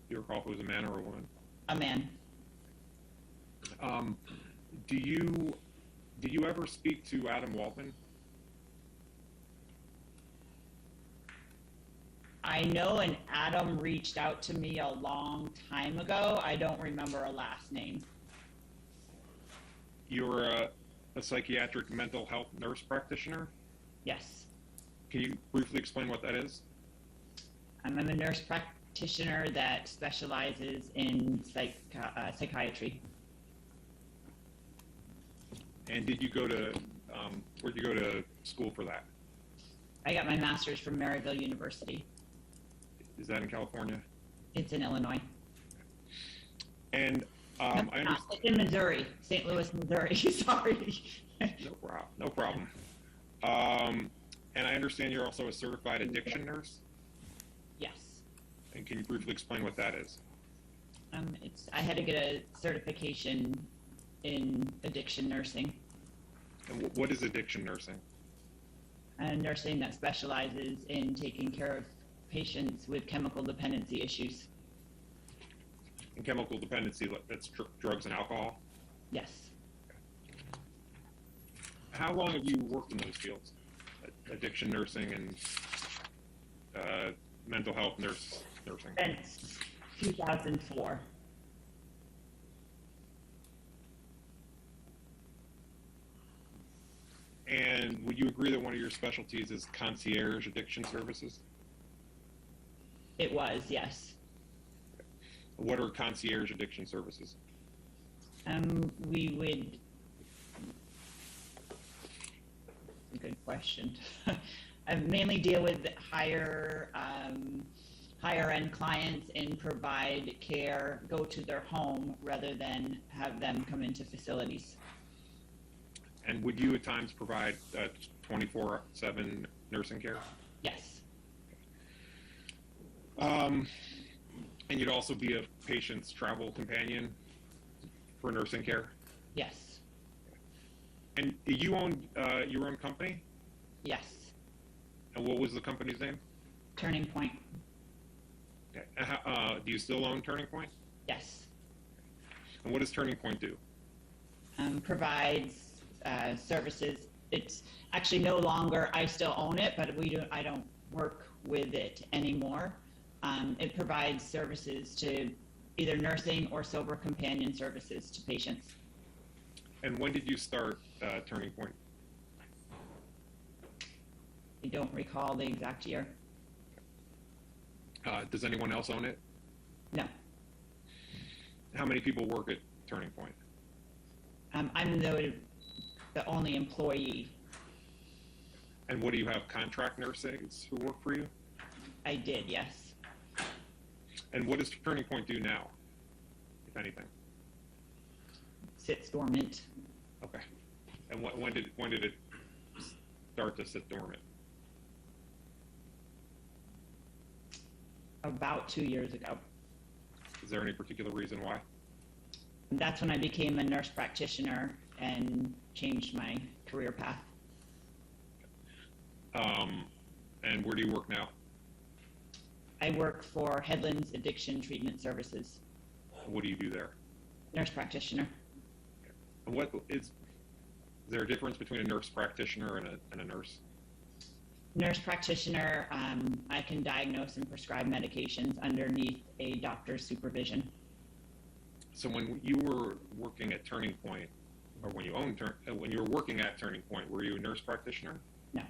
Do you recall if it was a man or a woman? A man. Did you ever speak to Adam Waldman? I know an Adam reached out to me a long time ago. I don't remember a last name. You're a psychiatric mental health nurse practitioner? Yes. Can you briefly explain what that is? I'm a nurse practitioner that specializes in psychiatry. And did you go to, where'd you go to school for that? I got my master's from Maryville University. Is that in California? It's in Illinois. And I understand. It's in Missouri, St. Louis, Missouri. Sorry. No problem. And I understand you're also a certified addiction nurse? Yes. And can you briefly explain what that is? I had to get a certification in addiction nursing. And what is addiction nursing? Nursing that specializes in taking care of patients with chemical dependency issues. And chemical dependency, that's drugs and alcohol? Yes. How long have you worked in those fields? Addiction nursing and mental health nursing? Since 2004. And would you agree that one of your specialties is concierge addiction services? It was, yes. What are concierge addiction services? We would. A good question. I mainly deal with higher end clients and provide care, go to their home rather than have them come into facilities. And would you at times provide 24/7 nursing care? Yes. And you'd also be a patient's travel companion for nursing care? Yes. And you own your own company? Yes. And what was the company's name? Turning Point. Okay. And do you still own Turning Point? Yes. And what does Turning Point do? Provides services. It's actually no longer, I still own it, but I don't work with it anymore. It provides services to either nursing or sober companion services to patients. And when did you start Turning Point? I don't recall the exact year. Does anyone else own it? No. How many people work at Turning Point? I'm the only employee. And what do you have, contract nurses who work for you? I did, yes. And what does Turning Point do now, if anything? Sits dormant. Okay. And when did it start to sit dormant? About 2 years ago. Is there any particular reason why? That's when I became a nurse practitioner and changed my career path. And where do you work now? I work for Headlands Addiction Treatment Services. What do you do there? Nurse practitioner. And is there a difference between a nurse practitioner and a nurse? Nurse practitioner, I can diagnose and prescribe medications underneath a doctor's supervision. So when you were working at Turning Point, or when you were working at Turning Point, were you a nurse practitioner? No,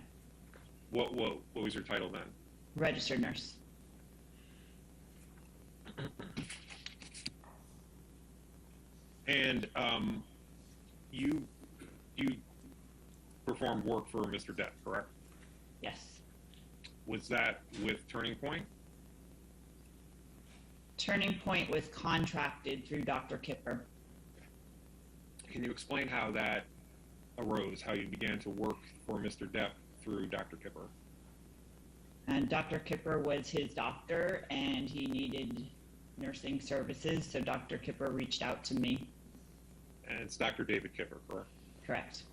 What was your title then? registered nurse. And you performed work for Mr. Depp, correct? Yes. Was that with Turning Point? Turning Point was contracted through Dr. Kipper. Can you explain how that arose, how you began to work for Mr. Depp through Dr. Kipper? And Dr. Kipper was his doctor, and he needed nursing services, so Dr. Kipper reached out to me. And it's Dr. David Kipper, correct? Correct.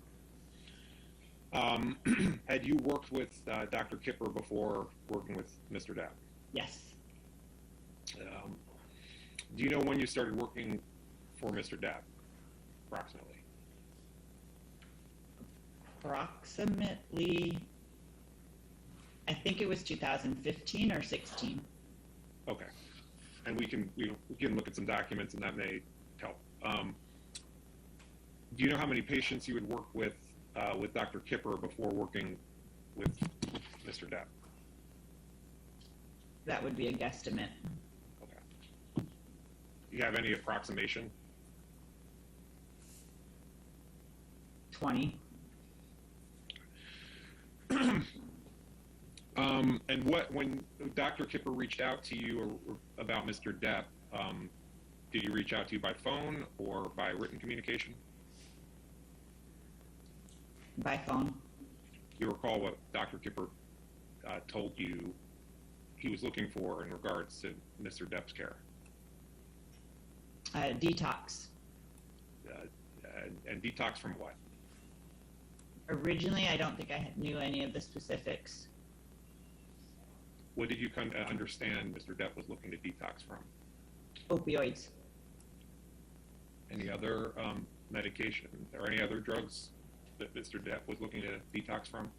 Had you worked with Dr. Kipper before working with Mr. Depp? Yes. Do you know when you started working for Mr. Depp, approximately? Approximately, I think it was 2015 or 16. Okay. And we can look at some documents, and that may help. Do you know how many patients you would work with Dr. Kipper before working with Mr. Depp? That would be a guesstimate. Okay. Do you have any approximation? 20. And when Dr. Kipper reached out to you about Mr. Depp, did he reach out to you by phone or by written communication? By phone. Do you recall what Dr. Kipper told you he was looking for in regards to Mr. Depp's care? Detox. And detox from what? Originally, I don't think I knew any of the specifics. What did you come to understand Mr. Depp was looking to detox from? Opioids. Any other medication or any other drugs that Mr. Depp was looking to detox from?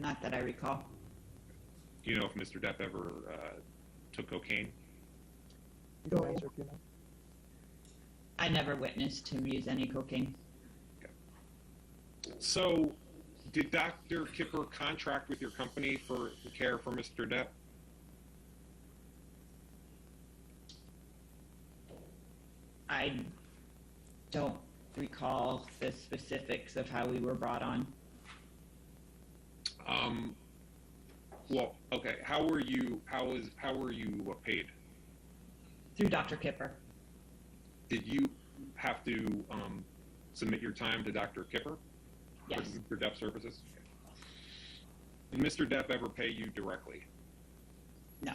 Not that I recall. Do you know if Mr. Depp ever took cocaine? You don't answer if you know. I never witnessed him use any cocaine. So, did Dr. Kipper contract with your company for the care for Mr. Depp? I don't recall the specifics of how we were brought on. Well, okay. How were you paid? Through Dr. Kipper. Did you have to submit your time to Dr. Kipper Yes. for Depp services? Did Mr. Depp ever pay you directly? No.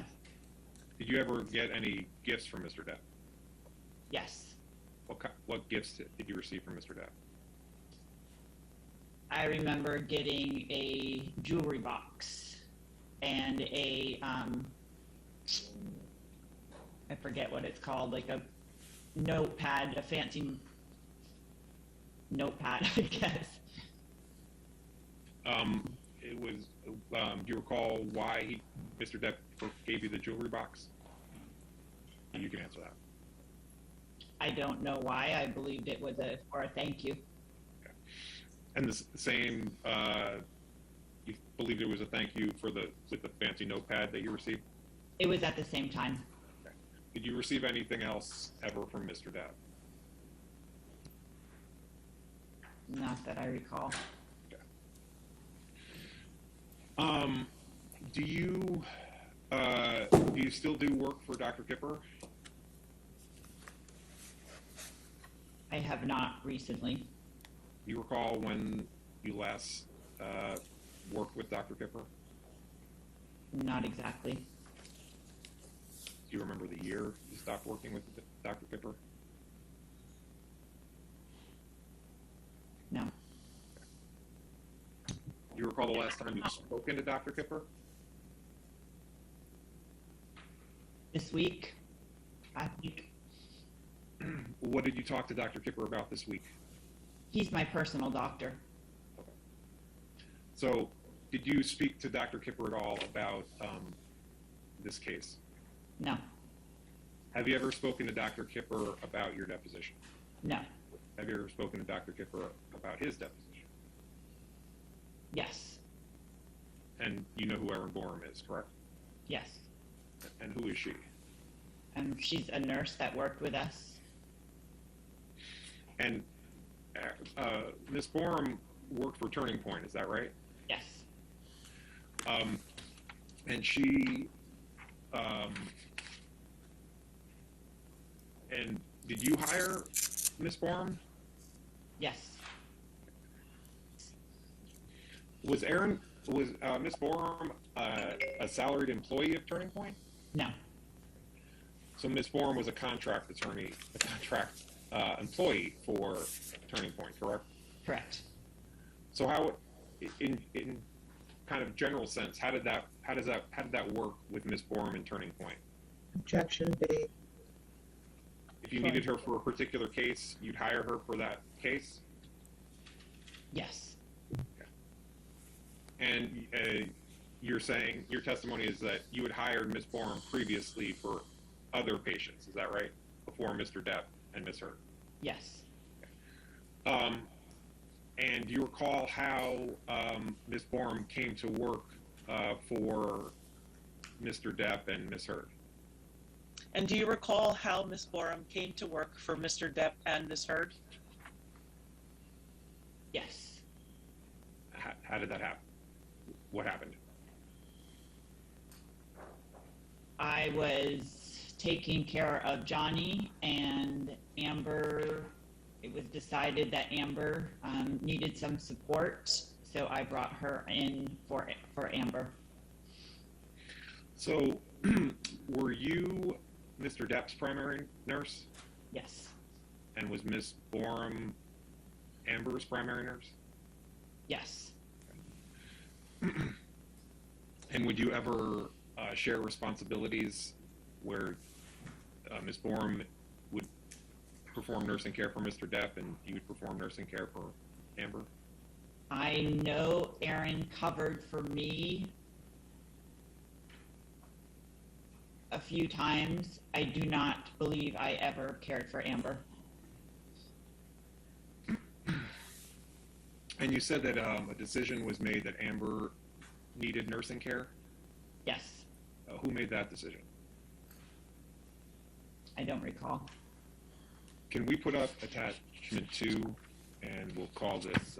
Did you ever get any gifts from Mr. Depp? Yes. What gifts did you receive from Mr. Depp? I remember getting a jewelry box and a, I forget what it's called, like a notepad, a fancy notepad, I guess. It was. Do you recall why Mr. Depp gave you the jewelry box? You can answer that. I don't know why. I believed it was for a thank you. Okay. And the same. You believed it was a thank you with the fancy notepad that you received? It was at the same time. Okay. Did you receive anything else ever from Mr. Depp? Not that I recall. Do you still do work for Dr. Kipper? I have not recently. Do you recall when you last worked with Dr. Kipper? Not exactly. Do you remember the year you stopped working with Dr. Kipper? No. Do you recall the last time you spoke to Dr. Kipper? This week, I think What did you talk to Dr. Kipper about this week? he's my personal doctor. So, did you speak to Dr. Kipper at all about this case? No. Have you ever spoken to Dr. Kipper about your deposition? No. Have you ever spoken to Dr. Kipper about his deposition? Yes. And you know who Erin Borum is, correct? Yes. And who is she? She's a nurse that worked with us. And Ms. Borum worked for Turning Point, is that right? Yes. And she, and did you hire Ms. Borum? Yes. Was Ms. Borum a salaried employee of Turning Point? No. So Ms. Borum was a contract employee for Turning Point, correct? Correct. So how, in kind of general sense, how did that work with Ms. Borum and Turning Point? Objection made. If you needed her for a particular case, you'd hire her for that case? Yes. And you're saying, your testimony is that you had hired Ms. Borum previously for other patients, is that right? Before Mr. Depp and Ms. Hurd? Yes. And do you recall how Ms. Borum came to work for Mr. Depp and Ms. Hurd? And do you recall how Ms. Borum came to work for Mr. Depp and Ms. Hurd? Yes. How did that happen? What happened? I was taking care of Johnny and Amber. It was decided that Amber needed some support, so I brought her in for Amber. So, were you Mr. Depp's primary nurse? Yes. And was Ms. Borum Amber's primary nurse? Yes. And would you ever share responsibilities where Ms. Borum would perform nursing care for Mr. Depp and you would perform nursing care for Amber? I know Erin covered for me a few times. I do not believe I ever cared for Amber. And you said that a decision was made that Amber needed nursing care? Yes. Who made that decision? I don't recall. Can we put up attachment 2 and we'll call this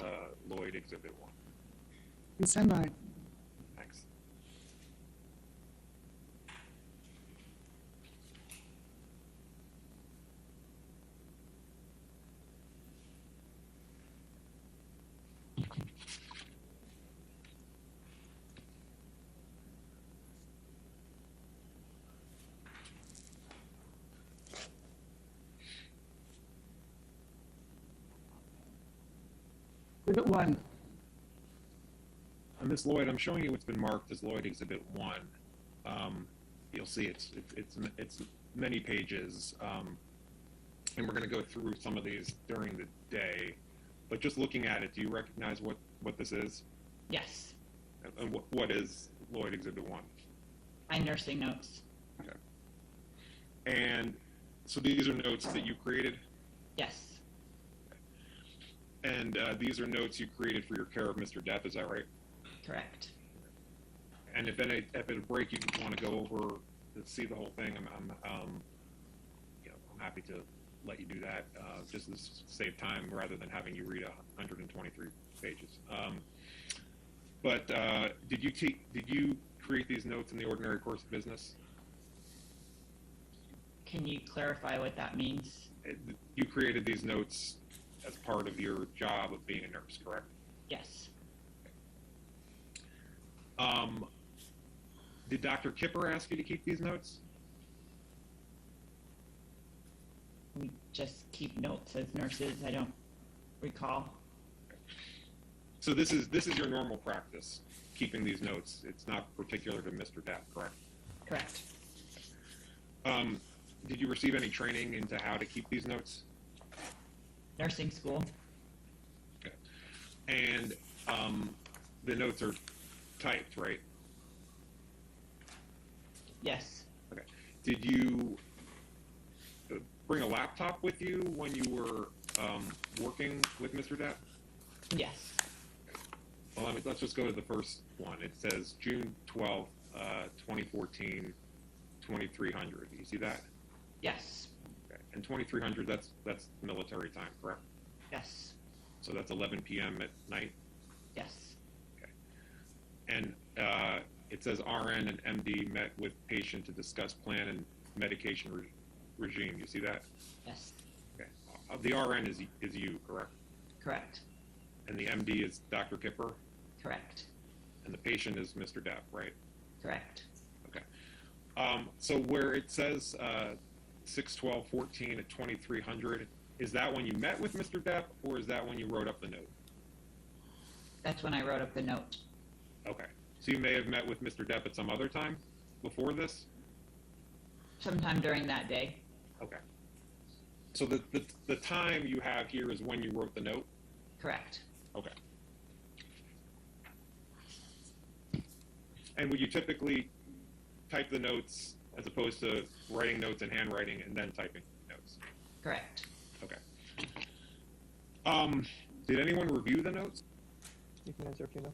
Lloyd Exhibit 1? Stand by. Thanks. Exhibit 1. Ms. Lloyd, I'm showing you what's been marked as Lloyd Exhibit 1. You'll see it's many pages, and we're going to go through some of these during the day. But just looking at it, do you recognize what this is? Yes. And what is Lloyd Exhibit 1? My nursing notes. Okay. And so these are notes that you created? Yes. And these are notes you created for your care of Mr. Depp, is that right? Correct. And if at a break you want to go over to see the whole thing, I'm happy to let you do that, just to save time rather than having you read 123 pages. But did you create these notes in the ordinary course of business? Can you clarify what that means? You created these notes as part of your job of being a nurse, correct? Yes. Did Dr. Kipper ask you to keep these notes? We just keep notes as nurses. I don't recall. So this is your normal practice, keeping these notes. It's not particular to Mr. Depp, correct? Correct. Did you receive any training into how to keep these notes? Nursing school. Okay. And the notes are typed, right? Yes. Okay. Did you bring a laptop with you when you were working with Mr. Depp? Yes, Well, let's just go to the first one. It says June 12th, 2014, 2300. You see that? yes, Okay. And 2300, that's military time, correct? yes, So that's 11 p.m. at night. yes, And it says RN and MD met with patient to discuss plan and medication regime. You see that? yes, Okay. The RN is you, correct? correct, And the MD is Dr. Kipper, correct, and the patient is Mr. Depp, right? correct. Okay. So where it says 6/12/14 at 2300, is that when you met with Mr. Depp, or is that when you wrote up the note? That's when I wrote up the note. Okay. So you may have met with Mr. Depp at some other time before this? Sometime during that day. Okay. So the time you have here is when you wrote the note? Correct. Okay. And would you typically type the notes as opposed to writing notes in handwriting and then typing notes? Correct. Okay. Did anyone review the notes? You can answer if you know.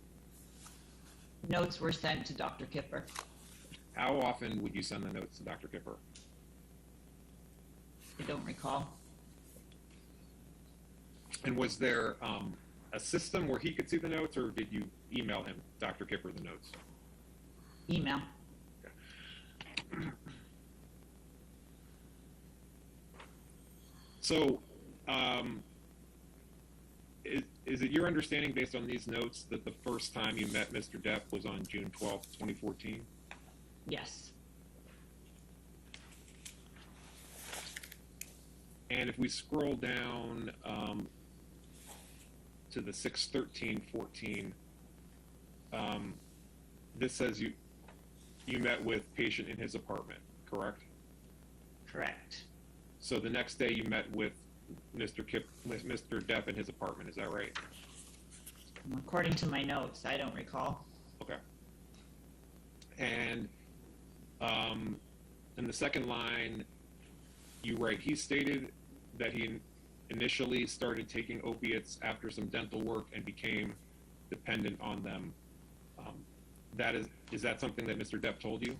Notes were sent to Dr. Kipper. How often would you send the notes to Dr. Kipper? I don't recall. And was there a system where he could see the notes, or did you email him, Dr. Kipper, the notes? Email. So, is it your understanding, based on these notes, that the first time you met Mr. Depp was on June 12th, 2014? Yes. And if we scroll down to the 6/13/14, this says you met with patient in his apartment, correct? Correct. So the next day you met with Mr. Depp in his apartment, is that right? According to my notes, I don't recall. Okay. And in the second line, you write, he stated that he initially started taking opiates after some dental work and became dependent on them. Is that something that Mr. Depp told you?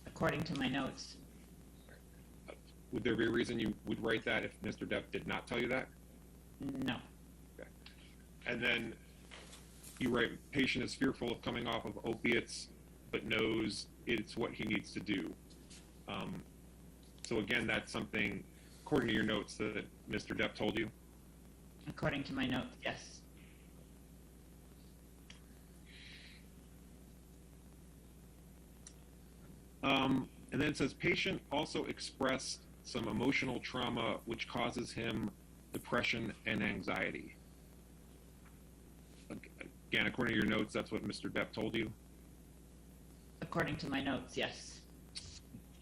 According to my notes. Would there be a reason you would write that if Mr. Depp did not tell you that? No. Okay. And then you write, patient is fearful of coming off of opiates, but knows it's what he needs to do. So again, that's something, according to your notes, that Mr. Depp told you? According to my notes, yes. And then it says, patient also expressed some emotional trauma which causes him depression and anxiety. Again, according to your notes, that's what Mr. Depp told you? According to my notes, yes.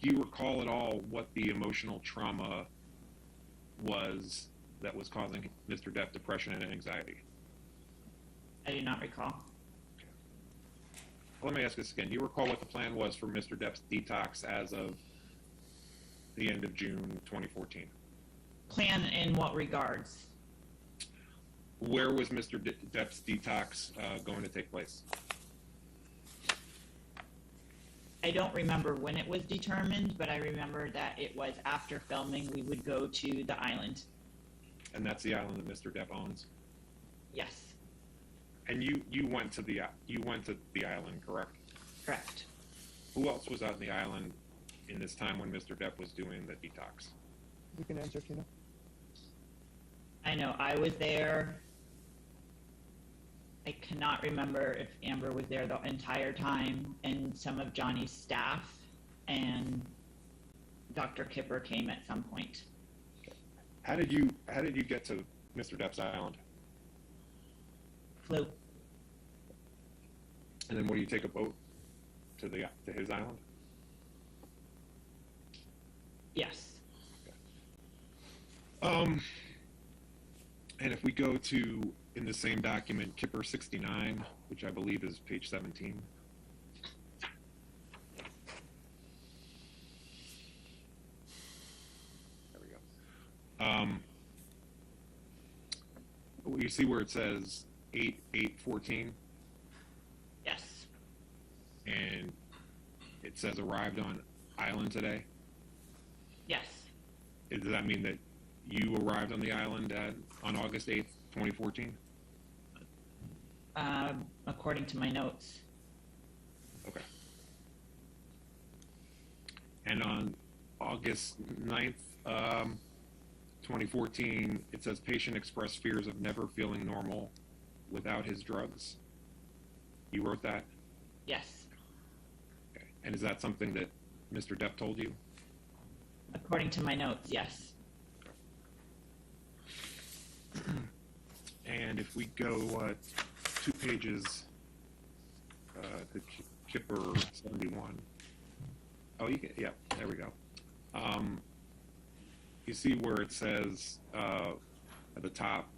Do you recall at all what the emotional trauma was that was causing Mr. Depp depression and anxiety? I do not recall. Let me ask this again. Do you recall what the plan was for Mr. Depp's detox as of the end of June 2014? Plan in what regards? Where was Mr. Depp's detox going to take place? I don't remember when it was determined, but I remember that it was after filming. We would go to the island. And that's the island that Mr. Depp owns? Yes. And you went to the island, correct? Correct. Who else was on the island in this time when Mr. Depp was doing the detox? You can answer if you know. I know I was there. I cannot remember if Amber was there the entire time, and some of Johnny's staff, and Dr. Kipper came at some point. How did you get to Mr. Depp's island? Flew. And then, what do you take a boat to his island? Yes. And if we go to, in the same document, Kipper 69, which I believe is page 17. you see where it says 8/8/14, Yes, and it says arrived on island today? yes. Does that mean that you arrived on the island on August 8th, 2014? According to my notes. Okay. And on August 9th, 2014, it says patient expressed fears of never feeling normal without his drugs. You wrote that? Yes, Okay. And is that something that Mr. Depp told you? according to my notes, yes. And if we go 2 pages to Kipper 71. Oh, you can, yeah, there we go. You see where it says at the top,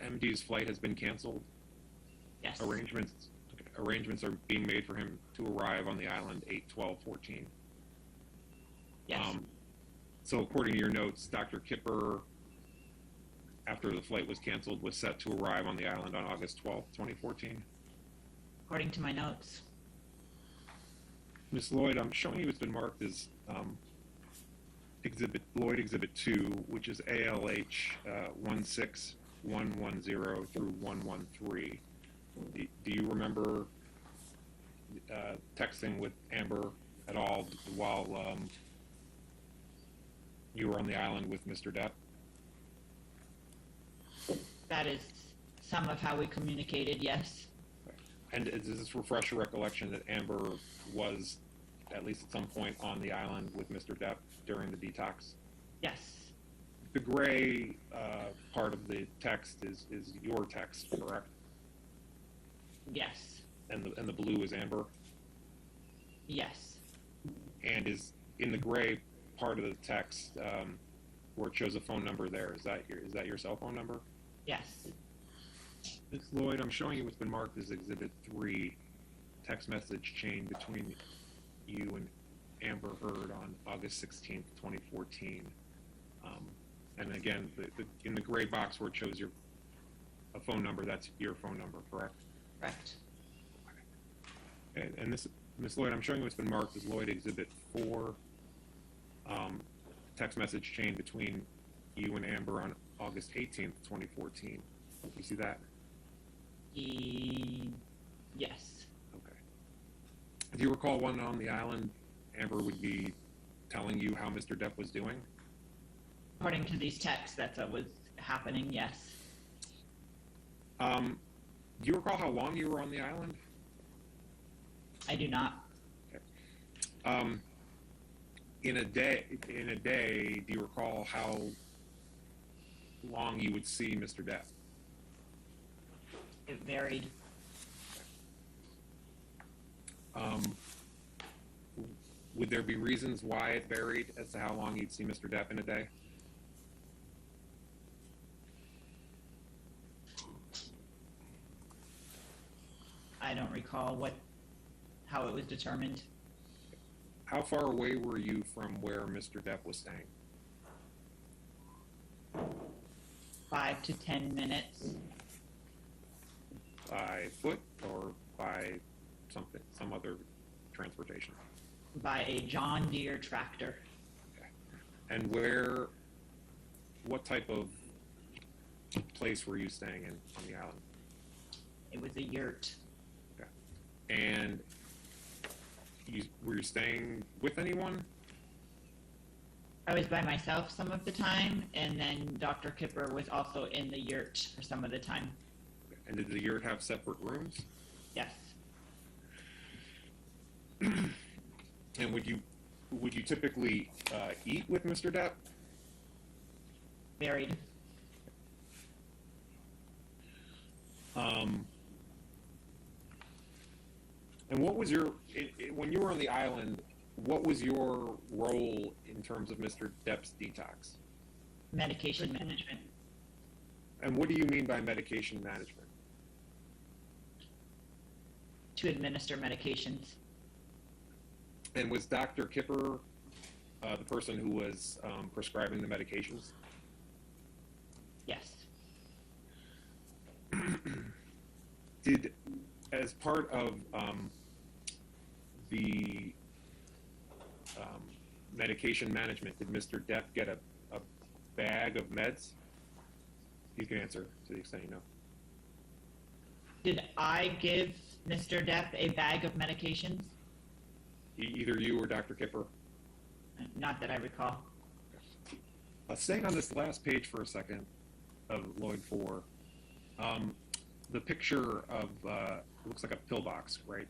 MD's flight has been canceled. Yes, Arrangements are being made for him to arrive on the island 8/12/14. yes, So according to your notes, Dr. Kipper, after the flight was canceled, was set to arrive on the island on August 12th, 2014. according to my notes. Ms. Lloyd, I'm showing you it's been marked as Lloyd Exhibit 2, which is ALH 16110 through 113. Do you remember texting with Amber at all while you were on the island with Mr. Depp? That is some of how we communicated, yes. And does this refresh your recollection that Amber was, at least at some point, on the island with Mr. Depp during the detox? Yes, The gray part of the text is your text, correct? yes, And the blue is Amber? yes, And is in the gray part of the text where it shows a phone number there, is that your cell phone number? yes. Ms. Lloyd, I'm showing you what's been marked as Exhibit 3, text message chain between you and Amber Heard on August 16th, 2014. And again, in the gray box where it shows a phone number, that's your phone number, correct? Correct. And this, Ms. Lloyd, I'm showing you what's been marked as Lloyd Exhibit 4, text message chain between you and Amber on August 18th, 2014. You see that? Yes, Okay. Do you recall when on the island Amber would be telling you how Mr. Depp was doing? according to these texts, that's what was happening, yes. Do you recall how long you were on the island? I do not. In a day, do you recall how long you would see Mr. Depp? It varied. Would there be reasons why it varied as to how long you'd see Mr. Depp in a day? I don't recall how it was determined. How far away were you from where Mr. Depp was staying? 5 to 10 minutes. By foot or by some other transportation? By a John Deere tractor. And what type of place were you staying in on the island? It was a yurt. Okay. And were you staying with anyone? I was by myself some of the time, and then Dr. Kipper was also in the yurt for some of the time. And did the yurt have separate rooms? Yes, And would you typically eat with Mr. Depp? varied. And what was when you were on the island, what was your role in terms of Mr. Depp's detox? Medication management. And what do you mean by medication management? To administer medications. And was Dr. Kipper the person who was prescribing the medications? Yes, Did, as part of the medication management, did Mr. Depp get a bag of meds? You can answer to the extent you know. Did I give Mr. Depp a bag of medications? Either you or Dr. Kipper? Not that I recall. Staying on this last page for a second of Lloyd 4, the picture of looks like a pillbox, right?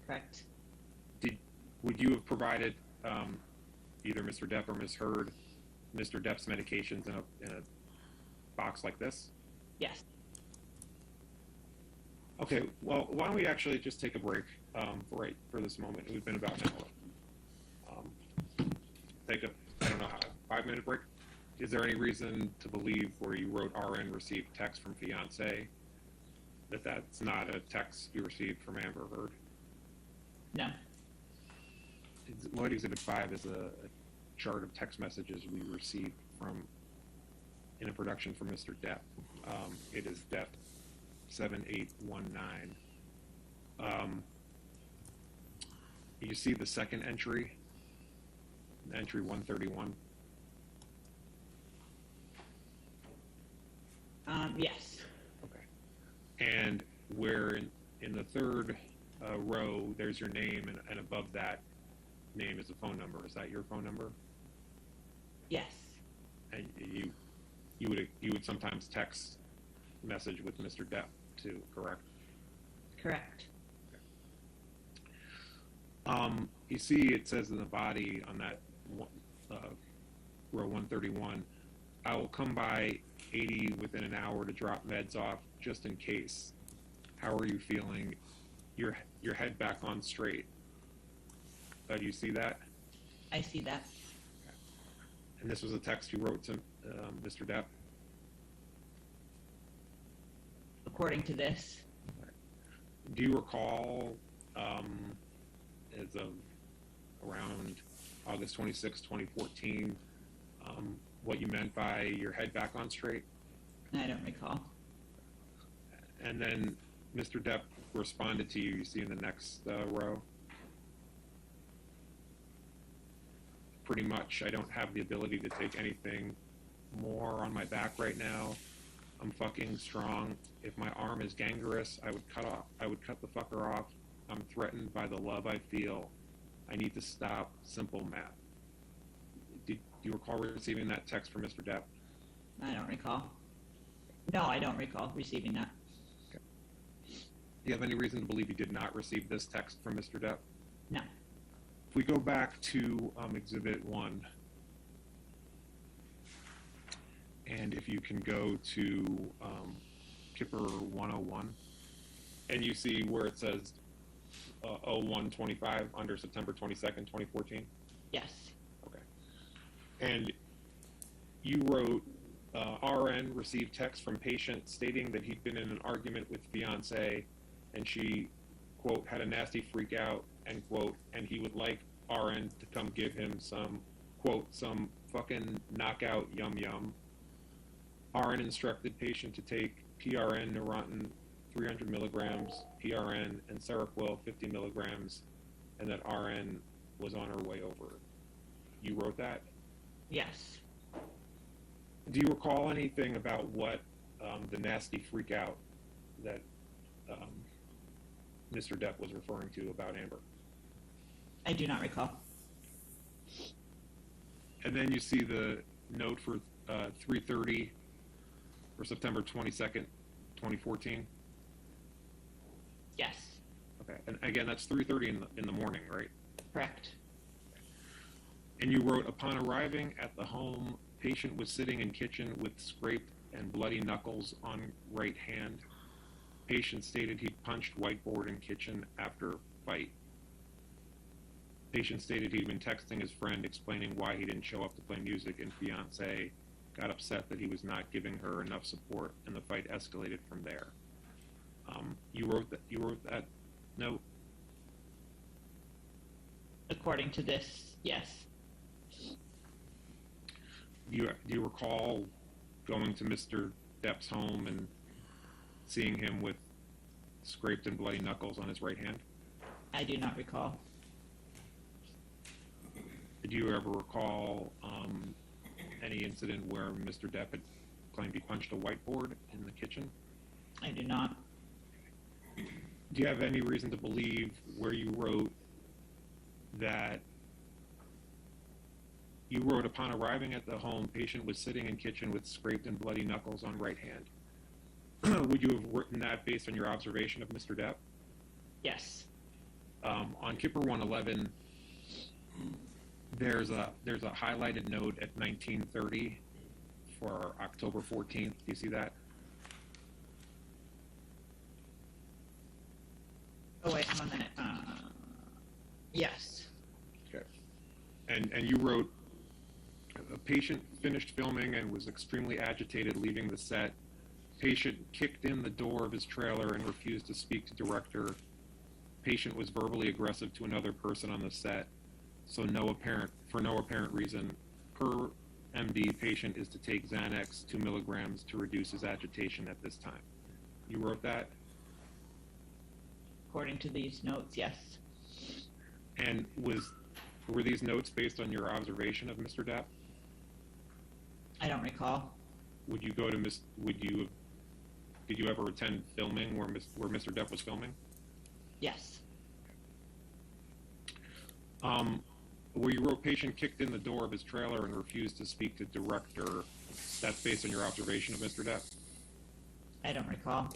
Correct. Would you have provided either Mr. Depp or Ms. Heard Mr. Depp's medications in a box like this? Yes. Okay, well, why don't we actually just take a break for this moment? We've been about an hour. Take a, I don't know, 5-minute break? Is there any reason to believe where you wrote RN received text from fiance that's not a text you received from Amber Heard? No. Lloyd Exhibit 5 is a chart of text messages we received in a production from Mr. Depp. It is Depp 7819. You see the second entry, entry 131. Yes. Okay. And where in the third row, there's your name, and above that name is a phone number. Is that your phone number? Yes. And you would sometimes text message with Mr. Depp too, correct? Correct. You see, it says in the body on that row 131, I will come by 80 within an hour to drop meds off just in case. How are you feeling? Your head back on straight. Do you see that? I see that. And this was a text you wrote to Mr. Depp? According to this. Do you recall, as of around August 26, 2014, what you meant by your head back on straight? I don't recall. And then Mr. Depp responded to you, you see in the next row. Pretty much, I don't have the ability to take anything more on my back right now. I'm fucking strong. If my arm is gangrenous, I would cut the fucker off. I'm threatened by the love I feel. I need to stop. Simple math. Do you recall receiving that text from Mr. Depp? I don't recall. No, I don't recall receiving that. Okay. Do you have any reason to believe you did not receive this text from Mr. Depp? No. If we go back to Exhibit 1, and if you can go to Kipper 101, and you see where it says 0125 under September 22nd, 2014? Yes. Okay. And you wrote, RN received text from patient stating that he'd been in an argument with fiance, and she, quote, had a nasty freak out, end quote, and he would like RN to come give him some, quote, some fucking knockout yum yum. RN instructed patient to take PRN Neurontin 300 milligrams, PRN and Seroquel 50 milligrams, and that RN was on her way over. You wrote that? Yes. Do you recall anything about what the nasty freak out that Mr. Depp was referring to about Amber? I do not recall. And then you see the note for 3:30 for September 22nd, 2014? Yes. Okay, and again, that's 3:30 in the morning, right? Correct. And you wrote, upon arriving at the home, patient was sitting in kitchen with scraped and bloody knuckles on right hand. Patient stated he punched whiteboard in kitchen after fight. Patient stated he'd been texting his friend explaining why he didn't show up to play music, and fiance got upset that he was not giving her enough support, and the fight escalated from there. You wrote that note? According to this, yes. Do you recall going to Mr. Depp's home and seeing him with scraped and bloody knuckles on his right hand? I do not recall. Did you ever recall any incident where Mr. Depp had claimed he punched a whiteboard in the kitchen? I do not. Do you have any reason to believe where you wrote that you wrote upon arriving at the home, patient was sitting in kitchen with scraped and bloody knuckles on right hand? Would you have written that based on your observation of Mr. Depp? Yes. On Kipper 111, there's a highlighted note at 1930 for October 14th. Do you see that? Oh, wait, 1 minute. Yes. Okay. And you wrote, a patient finished filming and was extremely agitated leaving the set. Patient kicked in the door of his trailer and refused to speak to director. Patient was verbally aggressive to another person on the set, for no apparent reason. Per MD, patient is to take Xanax 2 milligrams to reduce his agitation at this time. You wrote that? According to these notes, yes. And were these notes based on your observation of Mr. Depp? I don't recall. Would you go to did you ever attend filming where Mr. Depp was filming? Yes. Where you wrote patient kicked in the door of his trailer and refused to speak to director, that's based on your observation of Mr. Depp? I don't recall.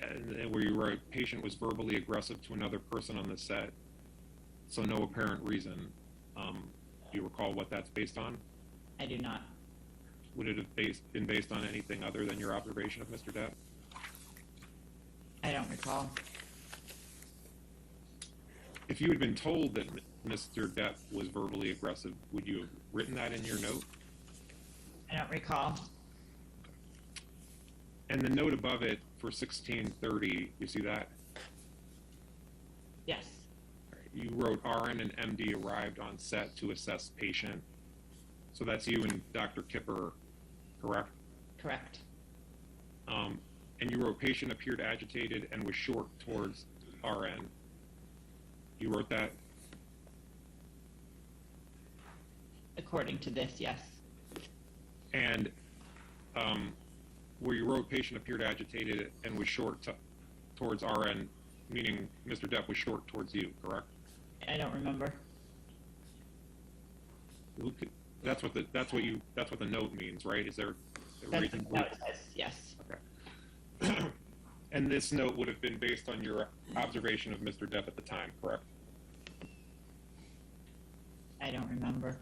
And where you wrote patient was verbally aggressive to another person on the set, so no apparent reason. Do you recall what that's based on? I do not. Would it have been based on anything other than your observation of Mr. Depp? I don't recall. If you had been told that Mr. Depp was verbally aggressive, would you have written that in your note? I don't recall. And the note above it for 1630, you see that? Yes. You wrote RN and MD arrived on set to assess patient. So that's you and Dr. Kipper, correct? Correct. And you wrote patient appeared agitated and was short towards RN. You wrote that? According to this, yes. And where you wrote patient appeared agitated and was short towards RN, meaning Mr. Depp was short towards you, correct? I don't remember. That's what the note means, right? Is there a That's reason? what it says, yes. Okay. And this note would have been based on your observation of Mr. Depp at the time, correct? I don't remember.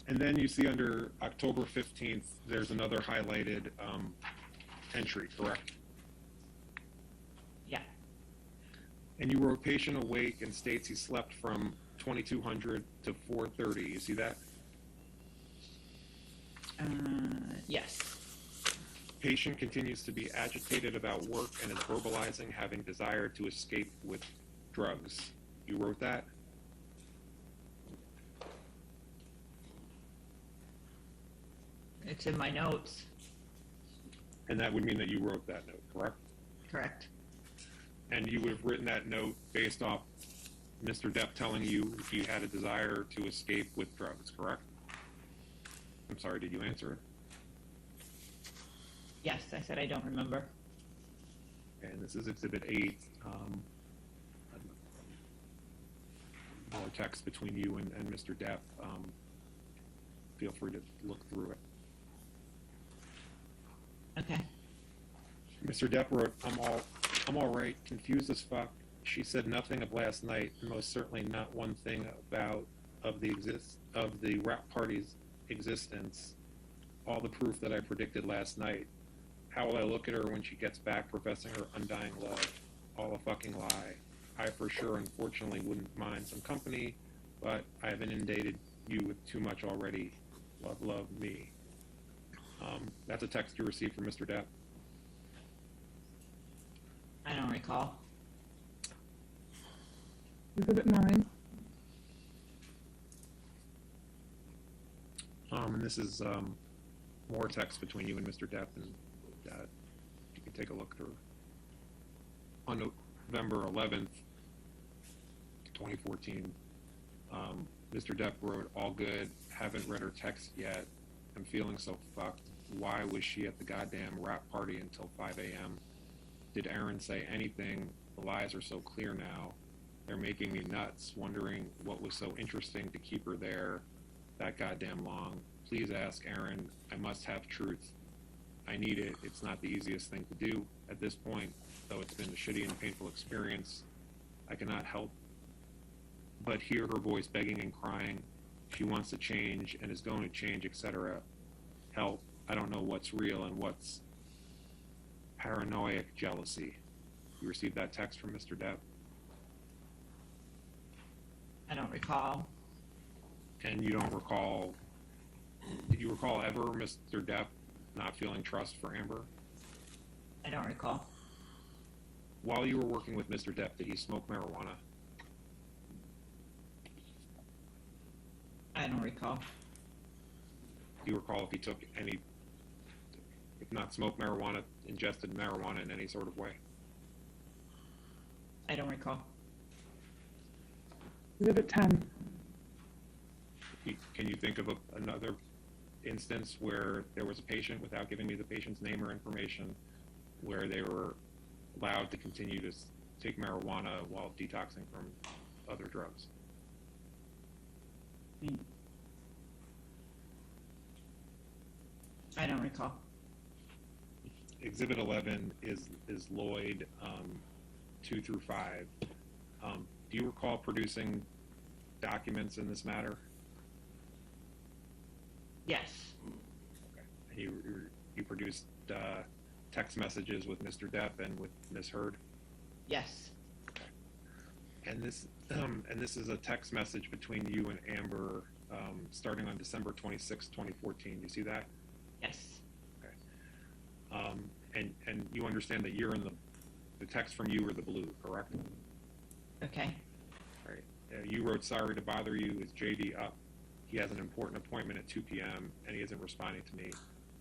And then you see under October 15th, there's another highlighted entry, correct? Yeah. And you wrote patient awake and states he slept from 2200 to 4:30. You see that? Yes. Patient continues to be agitated about work and is verbalizing having desire to escape with drugs. You wrote that? It's in my notes. And that would mean that you wrote that note, correct? Correct. And you would have written that note based off Mr. Depp telling you he had a desire to escape with drugs, correct? I'm sorry, did you answer it? Yes, I said I don't remember. And this is Exhibit 8. More text between you and Mr. Depp. Feel free to look through it. Okay. Mr. Depp wrote, I'm all right, confused as fuck. She said nothing of last night, and most certainly not one thing of the rap party's existence. All the proof that I predicted last night. How will I look at her when she gets back professing her undying love? All a fucking lie. I for sure, unfortunately, wouldn't mind some company, but I have inundated you with too much already. Love, love, me. That's a text you received from Mr. Depp. I don't recall. Exhibit 9. And this is more text between you and Mr. Depp, and you can take a look through. On November 11th, 2014, Mr. Depp wrote, "All good, haven't read her text yet. I'm feeling so fucked. Why was she at the goddamn rap party until 5 a.m.? Did Aaron say anything? The lies are so clear now. They're making me nuts, wondering what was so interesting to keep her there that goddamn long. Please ask Aaron. I must have truth. I need it. It's not the easiest thing to do at this point, though it's been a shitty and painful experience. I cannot help but hear her voice begging and crying. She wants to change and is going to change, etc. Help. I don't know what's real and what's paranoid jealousy." You received that text from Mr. Depp? I don't recall. And you don't recall, did you recall ever Mr. Depp not feeling trust for Amber? I don't recall. While you were working with Mr. Depp, did he smoke marijuana? I don't recall. Do you recall if he took any, if not smoked marijuana, ingested marijuana in any sort of way? I don't recall. Exhibit 10. Can you think of another instance where there was a patient, without giving me the patient's name or information, where they were allowed to continue to take marijuana while detoxing from other drugs? I don't recall. Exhibit 11 is Lloyd 2 through 5. Do you recall producing documents in this matter? Yes. Okay. And you produced text messages with Mr. Depp and with Ms. Heard? Yes. And this is a text message between you and Amber starting on December 26, 2014. Do you see that? Yes. Okay. And you understand that you're in the text from you are the blue, correct? Okay. All right. You wrote, "Sorry to bother you. Is JD up? He has an important appointment at 2 p.m. and he isn't responding to me.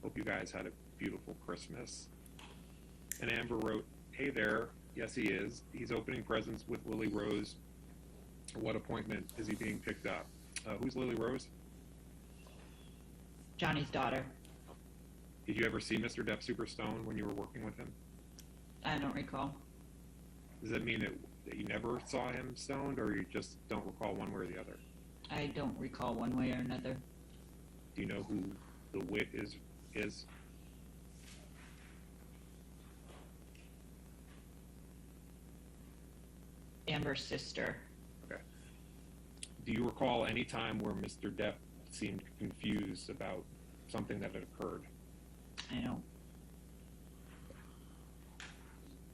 Hope you guys had a beautiful Christmas." And Amber wrote, "Hey there. Yes, he is. He's opening presents with Lily Rose. What appointment is he being picked up?" Who's Lily Rose? Johnny's daughter. Did you ever see Mr. Depp super stoned when you were working with him? I don't recall. Does that mean that you never saw him stoned, or you just don't recall one way or the other? I don't recall one way or another. Do you know who the wit is? Amber's sister. Okay. Do you recall any time where Mr. Depp seemed confused about something that had occurred? I don't.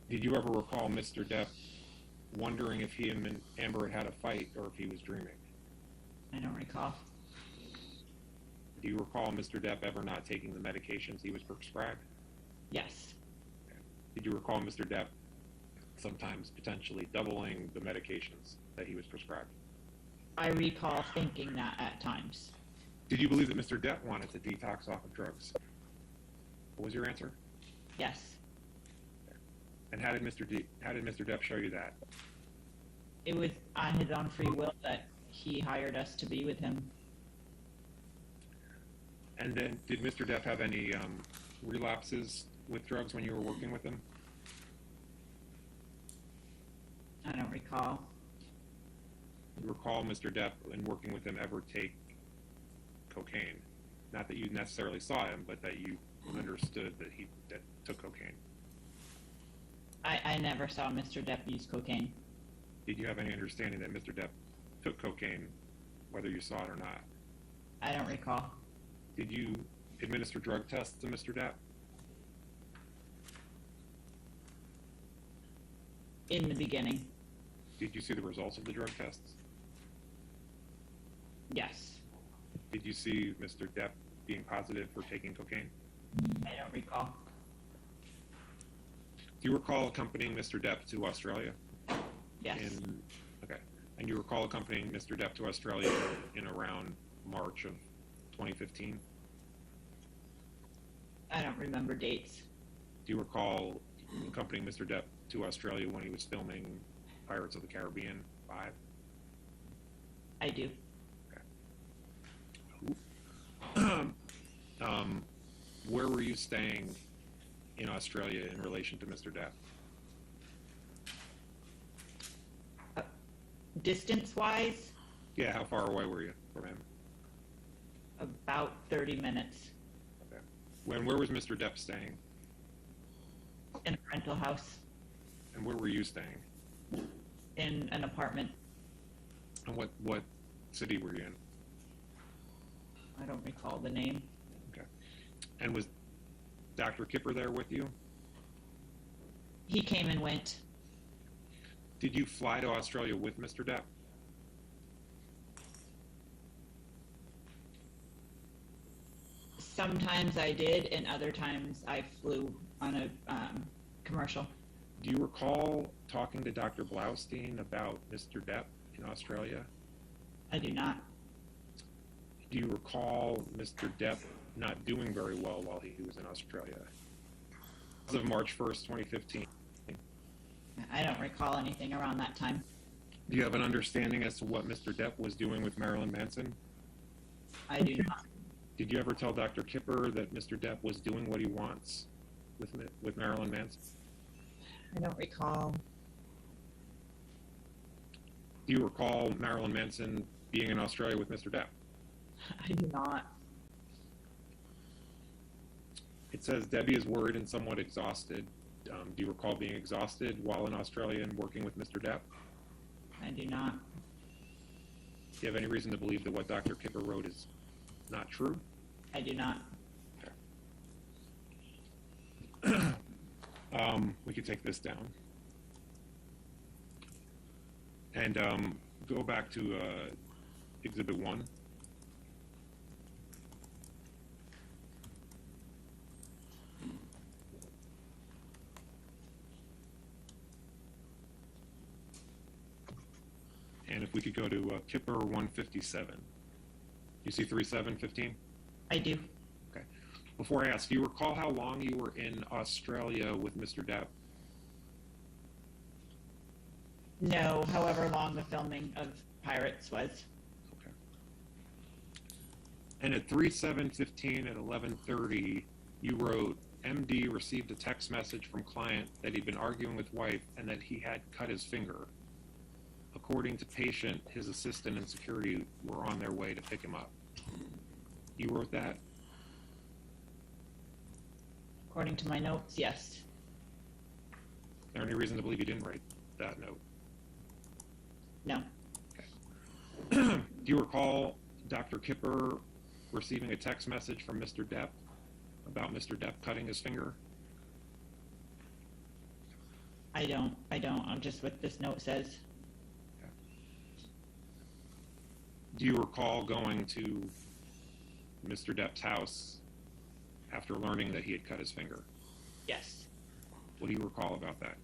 Did you ever recall Mr. Depp wondering if he and Amber had a fight or if he was dreaming? I don't recall. Do you recall Mr. Depp ever not taking the medications he was prescribed? Yes. Did you recall Mr. Depp sometimes potentially doubling the medications that he was prescribed? I recall thinking that at times. Did you believe that Mr. Depp wanted to detox off of drugs? What was your answer? Yes. And how did Mr. Depp show you that? It was on his own free will that he hired us to be with him. And then did Mr. Depp have any relapses with drugs when you were working with him? I don't recall. Do you recall Mr. Depp, in working with him, ever take cocaine? Not that you necessarily saw him, but that you understood that he took cocaine. I never saw Mr. Depp use cocaine. Did you have any understanding that Mr. Depp took cocaine, whether you saw it or not? I don't recall. Did you administer drug tests to Mr. Depp? In the beginning. Did you see the results of the drug tests? Yes. Did you see Mr. Depp being positive for taking cocaine? I don't recall. Do you recall accompanying Mr. Depp to Australia? Yes. Okay. And you recall accompanying Mr. Depp to Australia in around March of 2015? I don't remember dates. Do you recall accompanying Mr. Depp to Australia when he was filming Pirates of the Caribbean 5? I do. Where were you staying in Australia in relation to Mr. Depp? Distance-wise, Yeah, how far away were you from him? about 30 minutes Okay. Where was Mr. Depp staying? in a rental house, And where were you staying? in an apartment. And what city were you in? I don't recall the name. Okay. And was Dr. Kipper there with you? He came and went. Did you fly to Australia with Mr. Depp? Sometimes I did, and other times I flew on a commercial. Do you recall talking to Dr. Blaustein about Mr. Depp in Australia? I do not. Do you recall Mr. Depp not doing very well while he was in Australia? As of March 1st, 2015. I don't recall anything around that time. Do you have an understanding as to what Mr. Depp was doing with Marilyn Manson? I do not. Did you ever tell Dr. Kipper that Mr. Depp was doing what he wants with Marilyn Manson? I don't recall. Do you recall Marilyn Manson being in Australia with Mr. Depp? I do not. It says Debbie is worried and somewhat exhausted. Do you recall being exhausted while in Australia and working with Mr. Depp? I do not. Do you have any reason to believe that what Dr. Kipper wrote is not true? I do not. We could take this down. And go back to Exhibit 1. And if we could go to Kipper 157. You see 3715? I do. Okay. Before I ask, do you recall how long you were in Australia with Mr. Depp? No, however long the filming of Pirates was. Okay. And at 3715 at 11:30, you wrote, MD received a text message from client that he'd been arguing with wife and that he had cut his finger. According to patient, his assistant and security were on their way to pick him up. You wrote that? According to my notes, yes. Is there any reason to believe you didn't write that note? No. Do you recall Dr. Kipper receiving a text message from Mr. Depp about Mr. Depp cutting his finger? I don't. I'm just what this note says. Do you recall going to Mr. Depp's house after learning that he had cut his finger? Yes. What do you recall about that?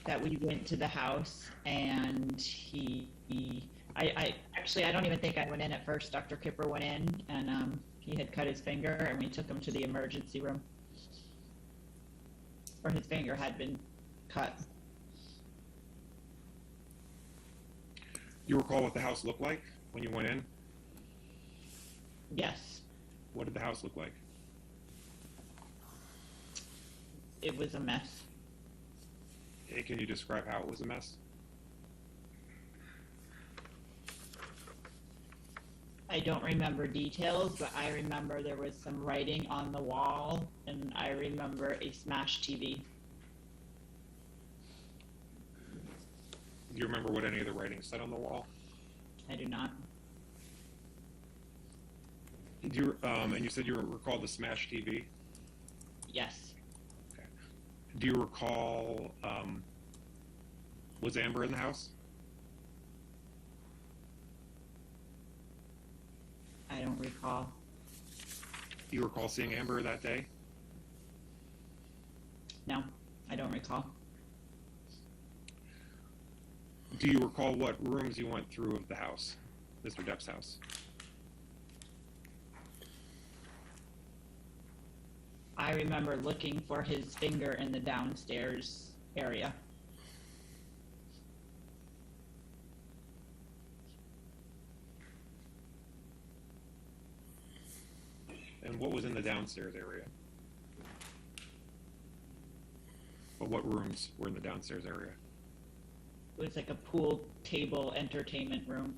That we went to the house and I don't even think I went in at first. Dr. Kipper went in and he had cut his finger and we took him to the emergency room. Or his finger had been cut. You recall what the house looked like when you went in? Yes. What did the house look like? It was a mess. Hey, can you describe how it was a mess? I don't remember details, but I remember there was some writing on the wall, and I remember a smashed TV. Do you remember what any of the writing said on the wall? I do not. Did you, and you said you recall the smashed TV? Yes. Okay. Do you recall, was Amber in the house? I don't recall. Do you recall seeing Amber that day? No, I don't recall. Do you recall what rooms you went through of the house, Mr. Depp's house? I remember looking for his finger in the downstairs area. And what was in the downstairs area? But what rooms were in the downstairs area? It was like a pool table entertainment room.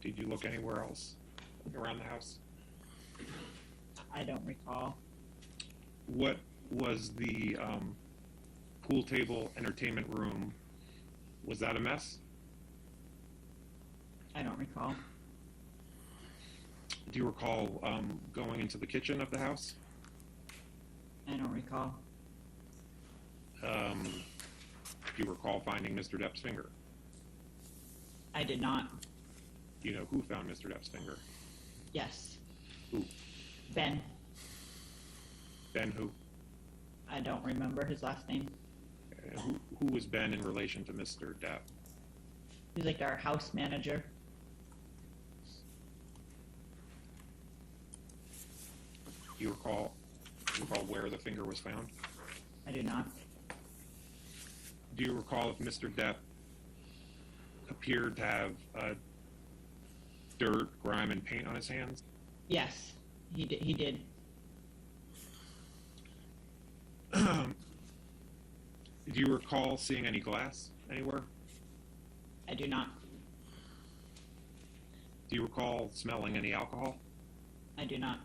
Did you look anywhere else around the house? I don't recall. What was the pool table entertainment room? Was that a mess? I don't recall. Do you recall going into the kitchen of the house? I don't recall. Do you recall finding Mr. Depp's finger? I did not. Do you know who found Mr. Depp's finger? Yes. Who? Ben. Ben who? I don't remember his last name. Who was Ben in relation to Mr. Depp? He's like our house manager. Do you recall where the finger was found? I do not. Do you recall if Mr. Depp appeared to have dirt, grime, and paint on his hands? Yes, he did. He did. Do you recall seeing any glass anywhere? I do not. Do you recall smelling any alcohol? I do not.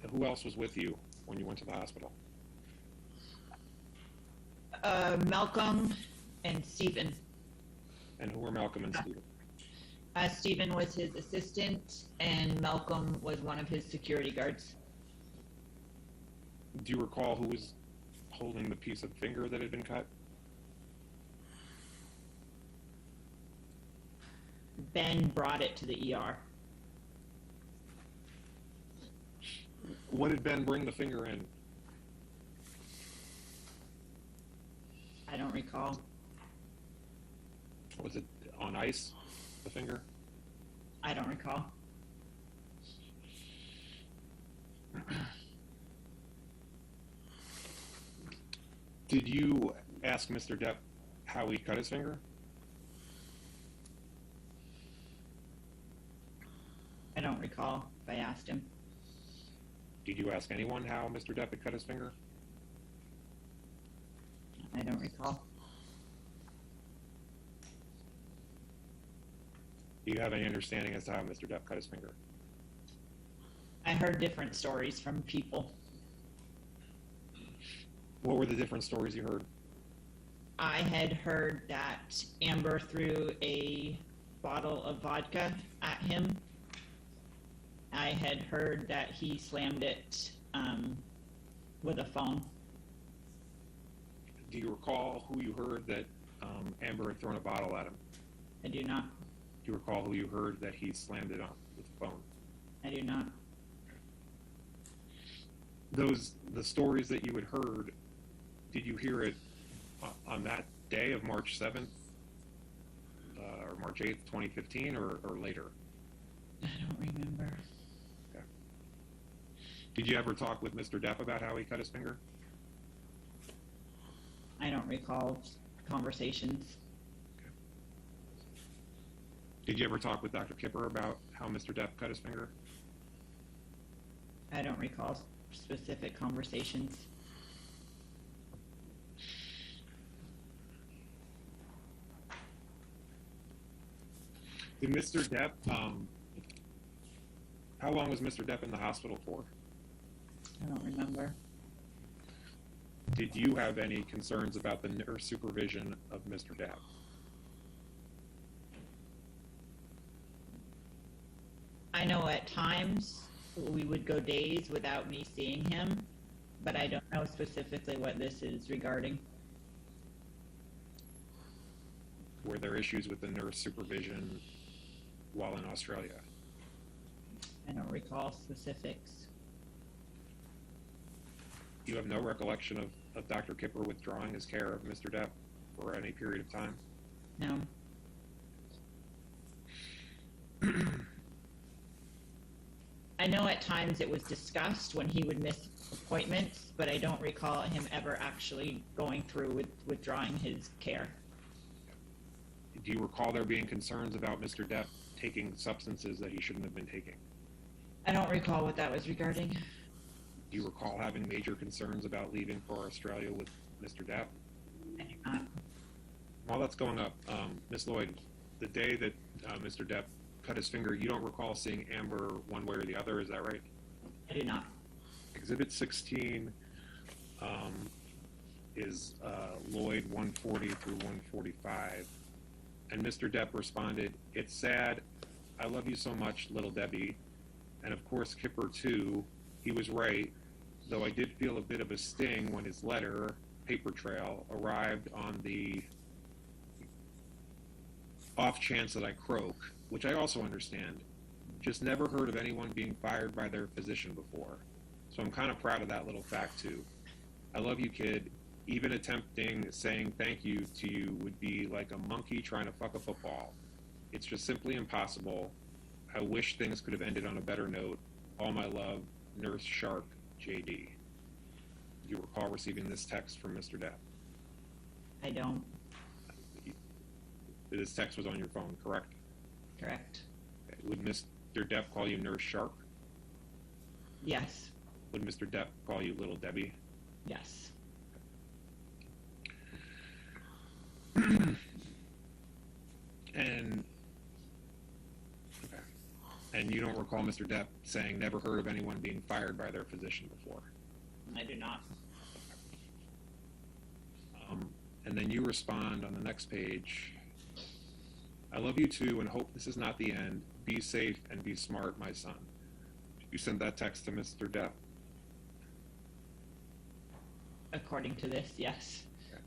And who else was with you when you went to the hospital? Malcolm and Stephen. And who were Malcolm and Stephen? Stephen was his assistant, and Malcolm was one of his security guards. Do you recall who was holding the piece of finger that had been cut? Ben brought it to the ER. What did Ben bring the finger in? I don't recall. Was it on ice, the finger? I don't recall. Did you ask Mr. Depp how he cut his finger? I don't recall if I asked him. Did you ask anyone how Mr. Depp had cut his finger? I don't recall. Do you have any understanding as to how Mr. Depp cut his finger? I heard different stories from people. What were the different stories you heard? I had heard that Amber threw a bottle of vodka at him. I had heard that he slammed it with a phone. Do you recall who you heard that Amber had thrown a bottle at him? I do not. Do you recall who you heard that he slammed it on with the phone? I do not. The stories that you had heard, did you hear it on that day of March 7th or March 8th, 2015, or later? I don't remember. Okay. Did you ever talk with Mr. Depp about how he cut his finger? I don't recall conversations. Did you ever talk with Dr. Kipper about how Mr. Depp cut his finger? I don't recall specific conversations. Did Mr. Depp, how long was Mr. Depp in the hospital for? I don't remember. Did you have any concerns about the nurse supervision of Mr. Depp? I know at times we would go days without me seeing him, but I don't know specifically what this is regarding. Were there issues with the nurse supervision while in Australia? I don't recall specifics. You have no recollection of Dr. Kipper withdrawing his care of Mr. Depp for any period of time? No. I know at times it was discussed when he would miss appointments, but I don't recall him ever actually going through with withdrawing his care. Do you recall there being concerns about Mr. Depp taking substances that he shouldn't have been taking? I don't recall what that was regarding. Do you recall having major concerns about leaving for Australia with Mr. Depp? I do not. While that's going up, Ms. Lloyd, the day that Mr. Depp cut his finger, you don't recall seeing Amber one way or the other, is that right? I do not. Exhibit 16 is Lloyd 140 through 145. And Mr. Depp responded, "It's sad. I love you so much, little Debbie." And of course, Kipper too. He was right, though I did feel a bit of a sting when his letter, paper trail, arrived on the off chance that I croak, which I also understand. Just never heard of anyone being fired by their physician before. So I'm kind of proud of that little fact too. I love you, kid. Even attempting saying thank you to you would be like a monkey trying to fuck a football. It's just simply impossible. I wish things could have ended on a better note. All my love, Nurse Shark, JD. Do you recall receiving this text from Mr. Depp? I don't. This text was on your phone, correct? Correct. Okay. Would Mr. Depp call you Nurse Shark? Yes. Would Mr. Depp call you Little Debbie? Yes. And you don't recall Mr. Depp saying never heard of anyone being fired by their physician before? I do not. And then you respond on the next page, I love you too and hope this is not the end. Be safe and be smart, my son. You sent that text to Mr. Depp? According to this, yes. Okay.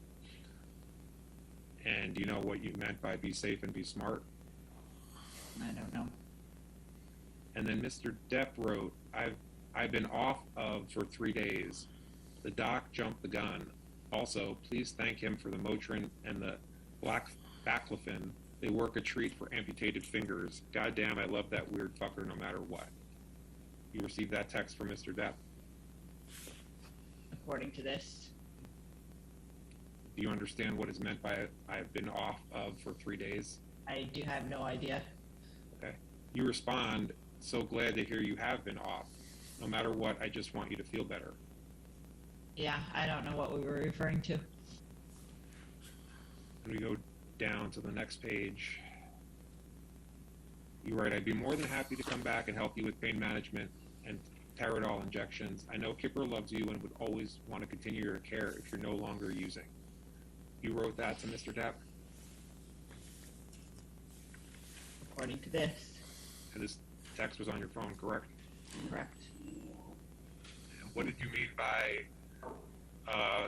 And do you know what you meant by be safe and be smart? I don't know. And then Mr. Depp wrote, I've been off of for 3 days. The doc jumped the gun. Also, please thank him for the Motrin and the baclofen. They work a treat for amputated fingers. Goddamn, I love that weird fucker no matter what. You received that text from Mr. Depp. According to this, Do you understand what is meant by I've been off of for 3 days? I do have no idea. Okay. You respond, so glad to hear you have been off. No matter what, I just want you to feel better. Yeah, I don't know what we were referring to. And we go down to the next page. You write, I'd be more than happy to come back and help you with pain management and Paradol injections. I know Kipper loves you and would always want to continue your care if you're no longer using. You wrote that to Mr. Depp? According to this, And this text was on your phone, correct? correct. And what did you mean by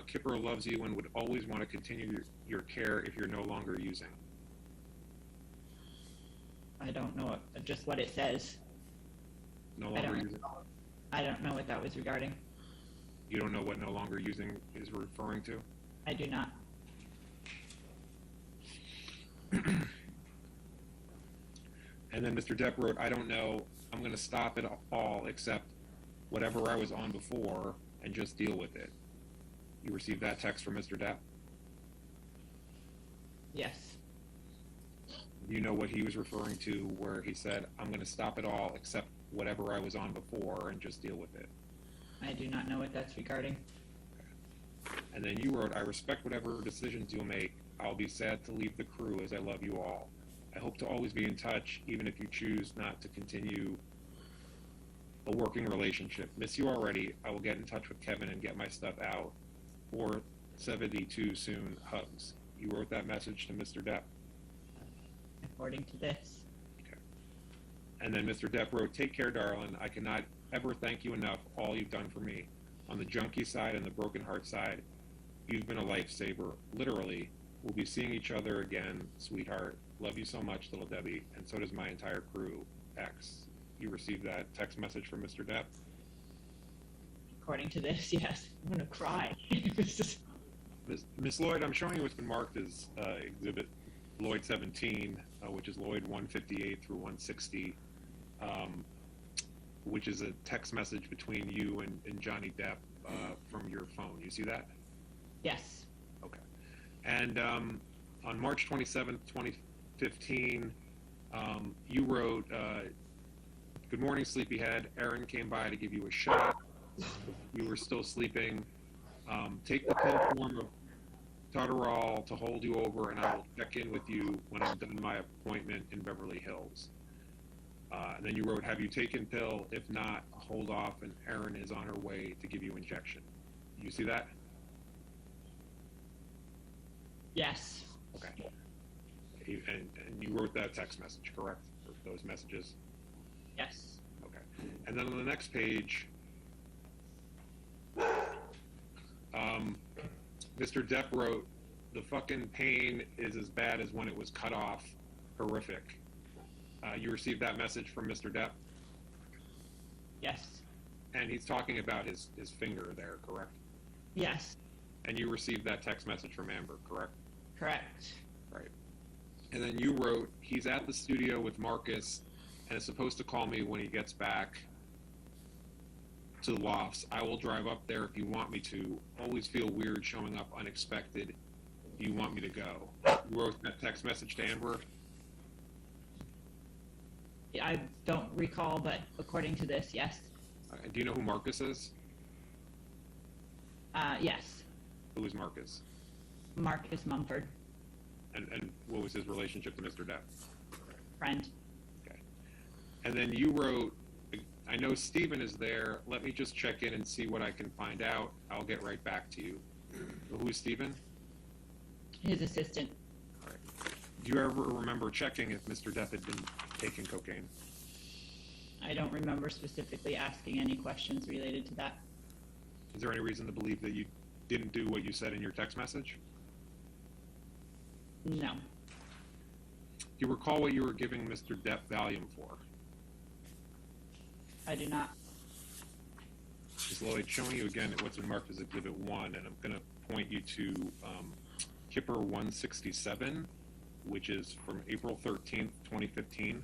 Kipper loves you and would always want to continue your care if you're no longer using? I don't know just what it says. No I longer don't, using? I don't know what that was regarding. You don't know what no longer using is referring to? I do not. And then Mr. Depp wrote, I don't know, I'm going to stop it all except whatever I was on before and just deal with it. You received that text from Mr. Depp? Yes. You know what he was referring to where he said, I'm going to stop it all except whatever I was on before and just deal with it. I do not know what that's regarding. And then you wrote, I respect whatever decisions you'll make. I'll be sad to leave the crew as I love you all. I hope to always be in touch, even if you choose not to continue a working relationship. Miss you already. I will get in touch with Kevin and get my stuff out. 472 soon. Hugs. You wrote that message to Mr. Depp. According to this, Okay. And then Mr. Depp wrote, take care, darling. I cannot ever thank you enough, all you've done for me. On the junkie side and the broken heart side, you've been a lifesaver. Literally. We'll be seeing each other again, sweetheart. Love you so much, little Debbie, and so does my entire crew. X. You received that text message from Mr. Depp? according to this, yes. I'm gonna cry. It's just Miss Lloyd, I'm showing you what's been marked as Exhibit Lloyd 17, which is Lloyd 158 through 160. which is a text message between you and Johnny Depp from your phone. You see that? Yes. Okay. And on March 27th, 2015, you wrote, "Good morning, sleepyhead. Erin came by to give you a shot. You were still sleeping. Take the pill form of Tadderall to hold you over, and I will check in with you when I'm done my appointment in Beverly Hills." And then you wrote, "Have you taken pill? If not, hold off, and Erin is on her way to give you injection." You see that? Yes. Okay. And you wrote that text message, correct? Or those messages? Yes. Okay. And then on the next page, Mr. Depp wrote, "The fucking pain is as bad as when it was cut off. Horrific." You received that message from Mr. Depp? Yes. And he's talking about his finger there, correct? Yes. And you received that text message from Amber, correct? Correct. Right. And then you wrote, "He's at the studio with Marcus and is supposed to call me when he gets back to the lofts. I will drive up there if you want me to. Always feel weird showing up unexpected. Do you want me to go?" You wrote that text message to Amber? I don't recall, but according to this, yes. Do you know who Marcus is? Yes. Who is Marcus? Marcus Mumford, And what was his relationship to Mr. Depp? friend. Okay. And then you wrote, "I know Steven is there. Let me just check in and see what I can find out. I'll get right back to you." Who is Steven? His assistant. All right. Do you ever remember checking if Mr. Depp had been taking cocaine? I don't remember specifically asking any questions related to that. Is there any reason to believe that you didn't do what you said in your text message? No. Do you recall what you were giving Mr. Depp Valium for? I do not. Ms. Lloyd, showing you again what's been marked as Exhibit 1, and I'm going to point you to Kipper 167, which is from April 13th, 2015.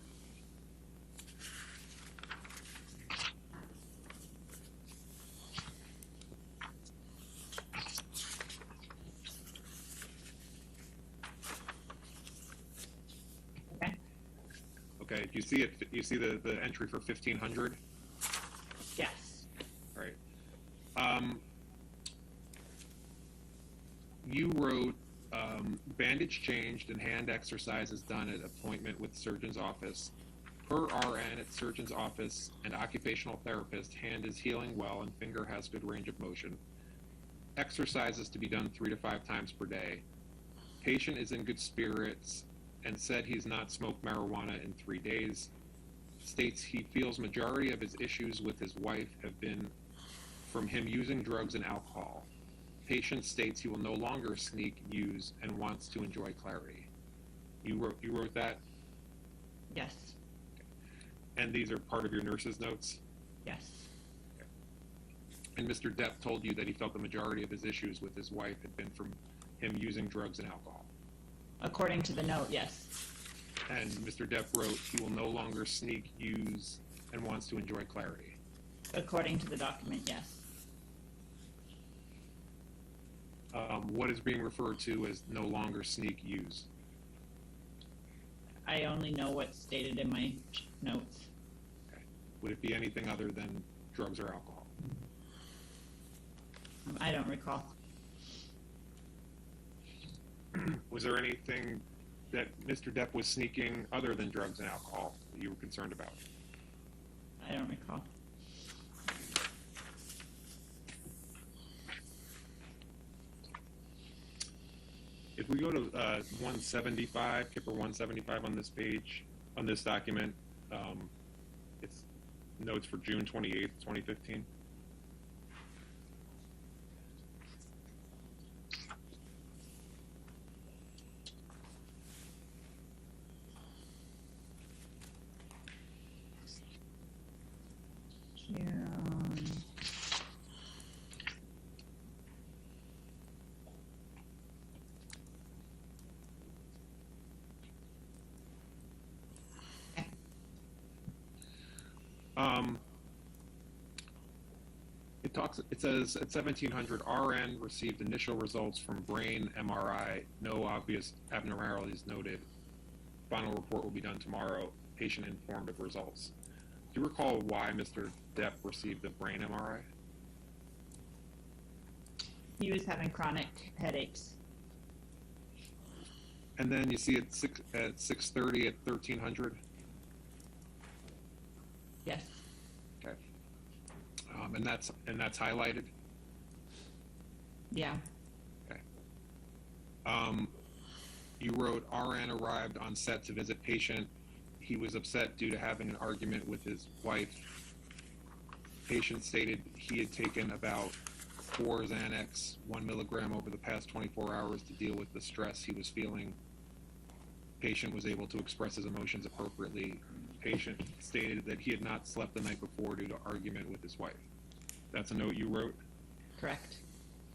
Okay. Okay, do you see it? You see the entry for 1500? Yes. All right. You wrote, "Bandage changed and hand exercises done at appointment with surgeon's office. Per RN at surgeon's office and occupational therapist, hand is healing well and finger has good range of motion. Exercises to be done 3 to 5 times per day. Patient is in good spirits and said he's not smoked marijuana in 3 days. States he feels majority of his issues with his wife have been from him using drugs and alcohol. Patient states he will no longer sneak, use, and wants to enjoy clarity." You wrote that? Yes. And these are part of your nurse's notes? Yes. And Mr. Depp told you that he felt the majority of his issues with his wife had been from him using drugs and alcohol. According to the note, yes. And Mr. Depp wrote he will no longer sneak, use, and wants to enjoy clarity. According to the document, yes. What is being referred to as no longer sneak, use? I only know what's stated in my notes. Okay. Would it be anything other than drugs or alcohol? I don't recall. Was there anything that Mr. Depp was sneaking other than drugs and alcohol that you were concerned about? I don't recall. If we go to 175, Kipper 175 on this page, on this document, it's notes for June 28th, 2015. It says at 1700, RN received initial results from brain MRI. No obvious abnormalities noted. Final report will be done tomorrow. Patient informed of results. Do you recall why Mr. Depp received the brain MRI? He was having chronic headaches. And then you see at 6:30 at 1300. Yes. Okay. And that's highlighted. Yeah. Okay. You wrote RN arrived on set to visit patient. He was upset due to having an argument with his wife. Patient stated he had taken about 4 Xanax, 1 milligram over the past 24 hours to deal with the stress he was feeling. Patient was able to express his emotions appropriately. Patient stated that he had not slept the night before due to argument with his wife. That's a note you wrote? Correct.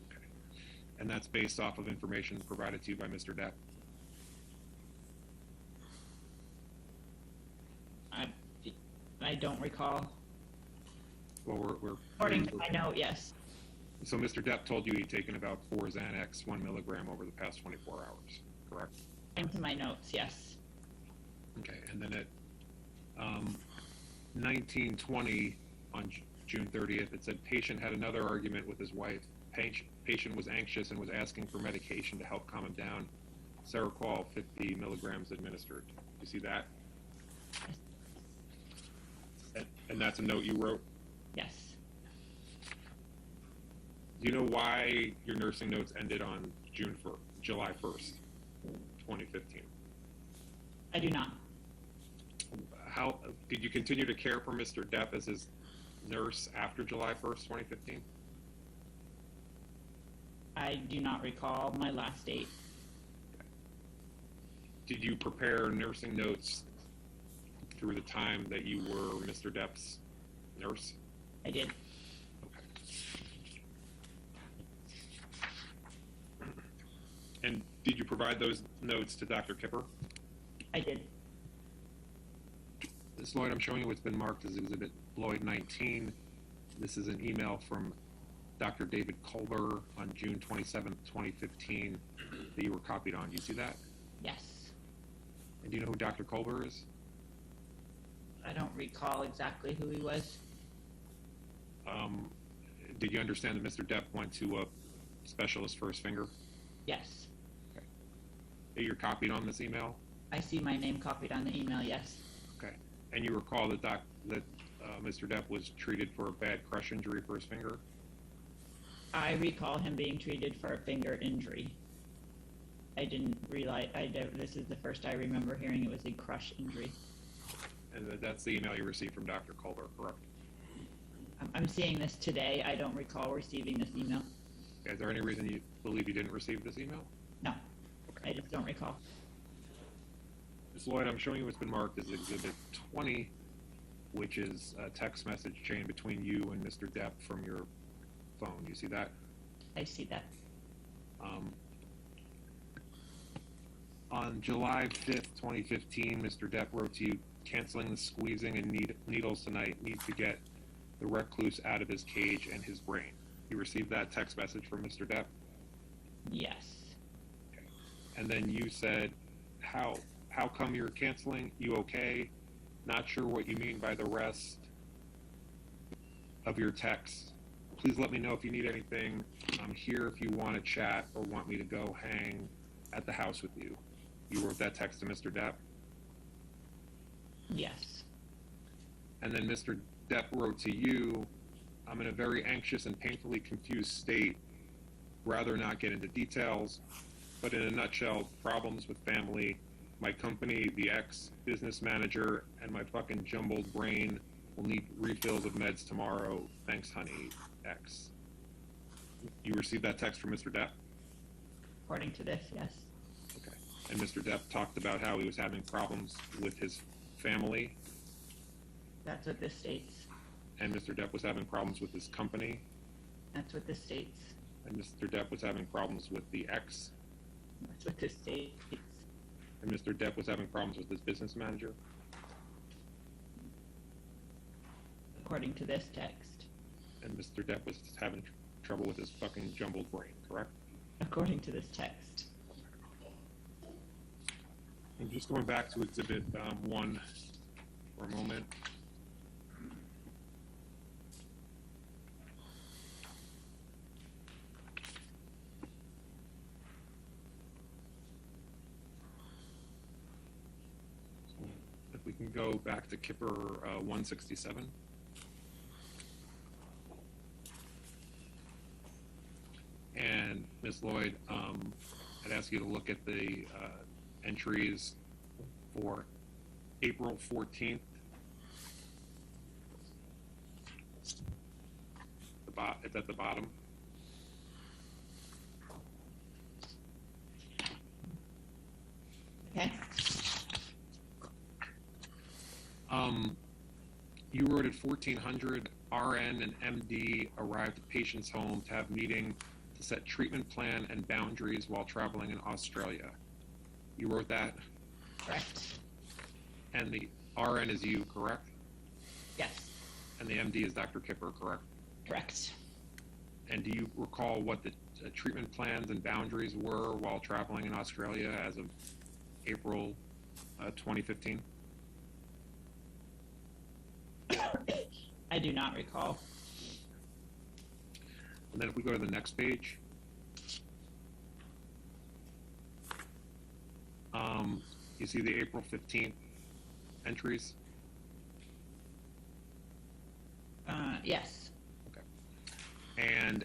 Okay. And that's based off of information provided to you by Mr. Depp? I don't recall. Well, we're According to my note, yes. So Mr. Depp told you he'd taken about 4 Xanax, 1 milligram over the past 24 hours, correct? According to my notes, yes. Okay, and then at 1920, on June 30th, it said patient had another argument with his wife. Patient was anxious and was asking for medication to help calm him down. Seroquel, 50 milligrams administered. You see that? And that's a note you wrote? Yes. Do you know why your nursing notes ended on July 1st, 2015? I do not. How did you continue to care for Mr. Depp as his nurse after July 1st, 2015? I do not recall my last date. Did you prepare nursing notes through the time that you were Mr. Depp's nurse? I did. Okay. And did you provide those notes to Dr. Kipper? I did. This, Lloyd, I'm showing you what's been marked as Exhibit Lloyd 19. This is an email from Dr. David Culber on June 27th, 2015 that you were copied on. Do you see that? Yes. And do you know who Dr. Culber is? I don't recall exactly who he was. Did you understand that Mr. Depp went to a specialist for his finger? Yes. Okay. That you're copied on this email? I see my name copied on the email, yes. Okay. And you recall that Mr. Depp was treated for a bad crush injury for his finger? I recall him being treated for a finger injury. I didn't realize, this is the first I remember hearing it was a crush injury. And that's the email you received from Dr. Culber, correct? I'm seeing this today. I don't recall receiving this email. Okay, is there any reason you believe you didn't receive this email? No, I just don't recall. Ms. Lloyd, I'm showing you what's been marked as Exhibit 20, which is a text message chain between you and Mr. Depp from your phone. You see that? I see that. On July 5th, 2015, Mr. Depp wrote to you, canceling the squeezing and needles tonight. Needs to get the recluse out of his cage and his brain. You received that text message from Mr. Depp? Yes. Okay. And then you said, how come you're canceling? You okay? Not sure what you mean by the rest of your text. Please let me know if you need anything. I'm here if you want to chat or want me to go hang at the house with you. You wrote that text to Mr. Depp? Yes. And then Mr. Depp wrote to you, I'm in a very anxious and painfully confused state. Rather not get into details, but in a nutshell, problems with family, my company, the ex-business manager, and my fucking jumbled brain will need refills of meds tomorrow. Thanks, honey, X. You received that text from Mr. Depp? According to this, yes. Okay. And Mr. Depp talked about how he was having problems with his family. That's what this states. And Mr. Depp was having problems with his company. That's what this states. And Mr. Depp was having problems with the ex. That's what this states. And Mr. Depp was having problems with his business manager. According to this text. and Mr. Depp was having trouble with his fucking jumbled brain, correct? According to this text. I'm just going back to Exhibit 1 for a moment. If we can go back to Kipper 167. And Ms. Lloyd, I'd ask you to look at the entries for April 14th. It's at the bottom. Okay. You wrote at 1400, RN and MD arrived at patient's home to have meeting to set treatment plan and boundaries while traveling in Australia. You wrote that? Correct. And the RN is you, correct? Yes. And the MD is Dr. Kipper, correct? Correct. And do you recall what the treatment plans and boundaries were while traveling in Australia as of April 2015? I do not recall. And then if we go to the next page, you see the April 15th entries? Yes. Okay. And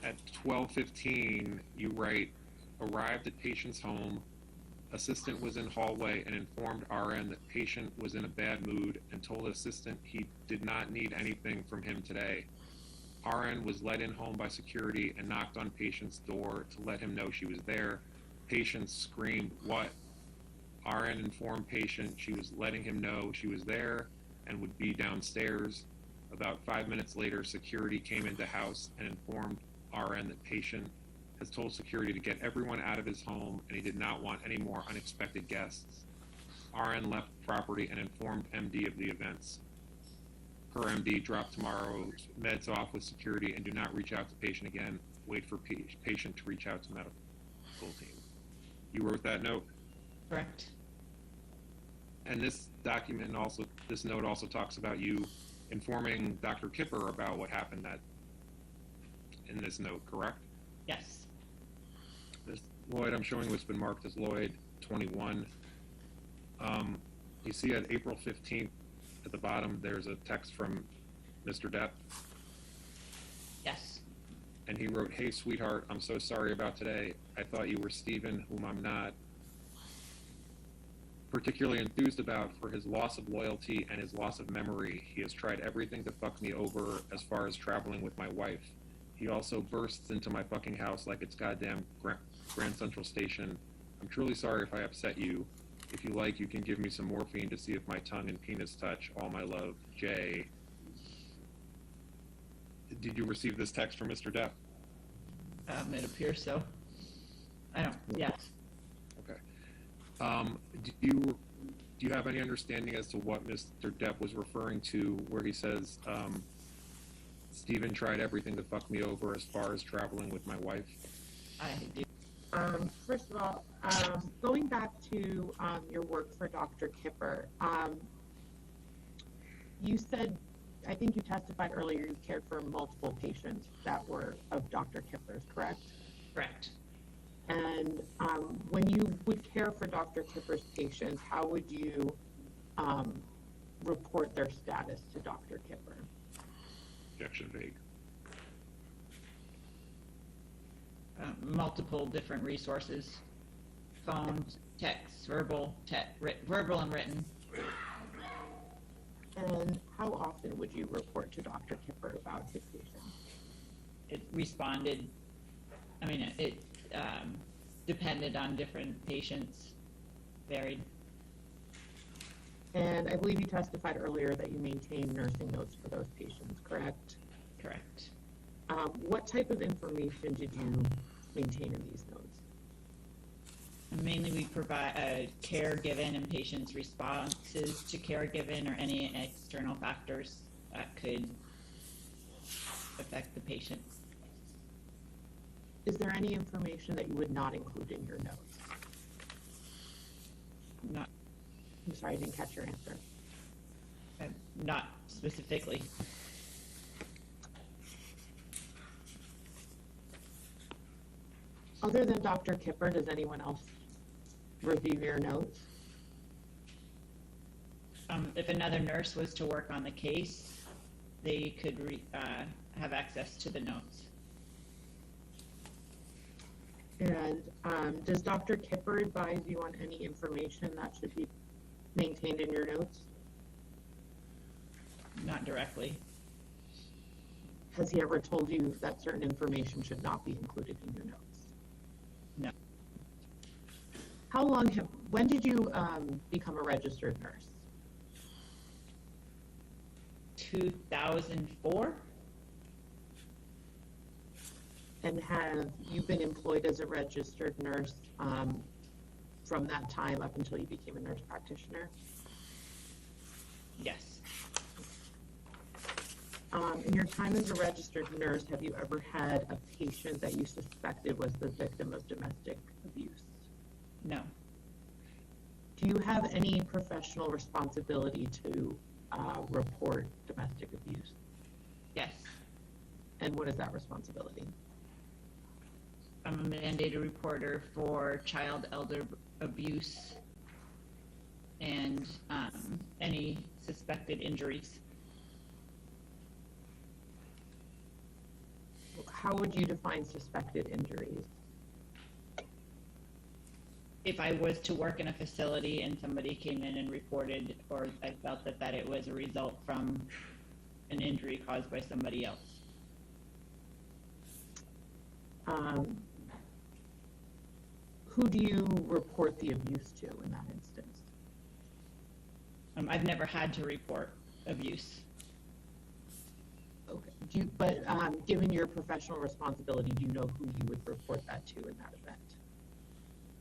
at 12:15, you write, arrived at patient's home, assistant was in hallway and informed RN that patient was in a bad mood and told assistant he did not need anything from him today. RN was led in home by security and knocked on patient's door to let him know she was there. Patient screamed, "What?" RN informed patient she was letting him know she was there and would be downstairs. About 5 minutes later, security came into house and informed RN that patient has told security to get everyone out of his home and he did not want any more unexpected guests. RN left property and informed MD of the events. Per MD, drop tomorrow's meds off with security and do not reach out to patient again. Wait for patient to reach out to medical team. You wrote that note? Correct. And this document also, this note also talks about you informing Dr. Kipper about what happened in this note, correct? Yes. This Lloyd, I'm showing what's been marked as Lloyd 21. You see at April 15th at the bottom, there's a text from Mr. Depp, Yes. and he wrote, "Hey, sweetheart, I'm so sorry about today. I thought you were Stephen, whom I'm not. Particularly enthused about for his loss of loyalty and his loss of memory. He has tried everything to fuck me over as far as traveling with my wife. He also bursts into my fucking house like it's goddamn Grand Central Station. I'm truly sorry if I upset you. If you like, you can give me some morphine to see if my tongue and penis touch. All my love, Jay." Did you receive this text from Mr. Depp? It appears so. I don't, yes. Okay. Do you have any understanding as to what Mr. Depp was referring to where he says, Stephen tried everything to fuck me over as far as traveling with my wife? I do. First of all, going back to your work for Dr. Kipper, you said, I think you testified earlier, you cared for multiple patients that were of Dr. Kipper's, correct? Correct. And when you would care for Dr. Kipper's patients, how would you report their status to Dr. Kipper? Objection vague. Multiple different resources, phone, text, verbal and written. And how often would you report to Dr. Kipper about his patients? It responded, I mean, it depended on different patients, varied. And I believe you testified earlier that you maintain nursing notes for those patients, correct? Correct. What type of information did you maintain in these notes? And mainly we provide care given and patients' responses to care given or any external factors that could affect the patient. Is there any information that you would not include in your notes? Not, I'm sorry, I didn't catch your answer. not specifically. Other than Dr. Kipper, does anyone else review your notes? If another nurse was to work on the case, they could have access to the notes. And does Dr. Kipper advise you on any information that should be maintained in your notes? Not directly. Has he ever told you that certain information should not be included in your notes? No. When did you become a registered nurse? 2004? And have you been employed as a registered nurse from that time up until you became a nurse practitioner? Yes. In your time as a registered nurse, have you ever had a patient that you suspected was the victim of domestic abuse? No. Do you have any professional responsibility to report domestic abuse? Yes. And what is that responsibility? I'm a mandated reporter for child elder abuse and any suspected injuries. How would you define suspected injuries? If I was to work in a facility and somebody came in and reported, or I felt that it was a result from an injury caused by somebody else. Who do you report the abuse to in that instance? I've never had to report abuse. Okay. But given your professional responsibility, do you know who you would report that to in that event?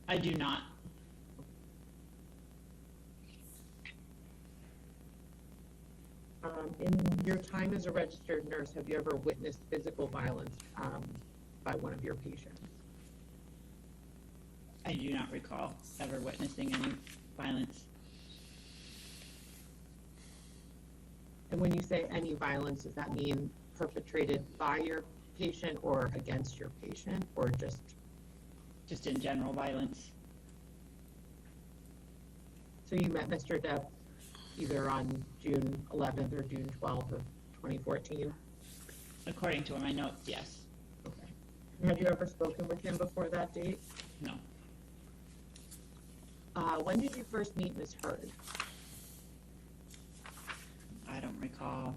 I do not. In your time as a registered nurse, have you ever witnessed physical violence by one of your patients? I do not recall ever witnessing any violence. And when you say any violence, does that mean perpetrated by your patient or against your patient, or just in general violence? So you met Mr. Depp either on June 11th or June 12th of 2014? According to my notes, yes. Okay. Have you ever spoken with him before that date? No. When did you first meet Ms. Heard? I don't recall.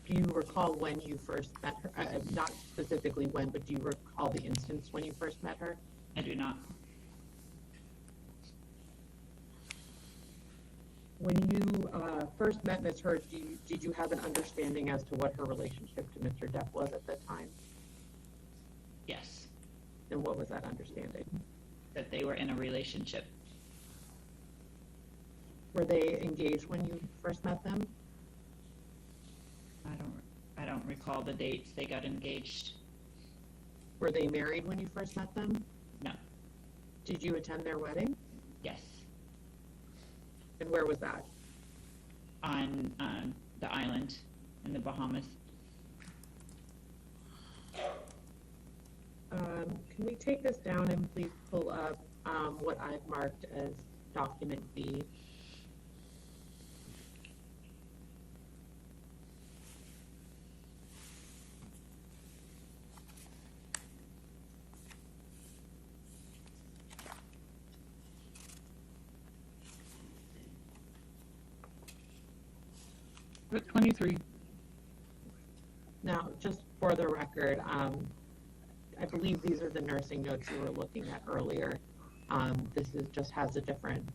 Do you recall when you first met her? Not specifically when, but do you recall the instance when you first met her? I do not. When you first met Ms. Heard, did you have an understanding as to what her relationship to Mr. Depp was at that time? Yes. And what was that understanding? That they were in a relationship. Were they engaged when you first met them? I don't recall the dates they got engaged. Were they married when you first met them? No. Did you attend their wedding? Yes. And where was that? On the island in the Bahamas. Can we take this down and please pull up what I've marked as document B? But 23. Now, just for the record, I believe these are the nursing notes you were looking at earlier. Just has a different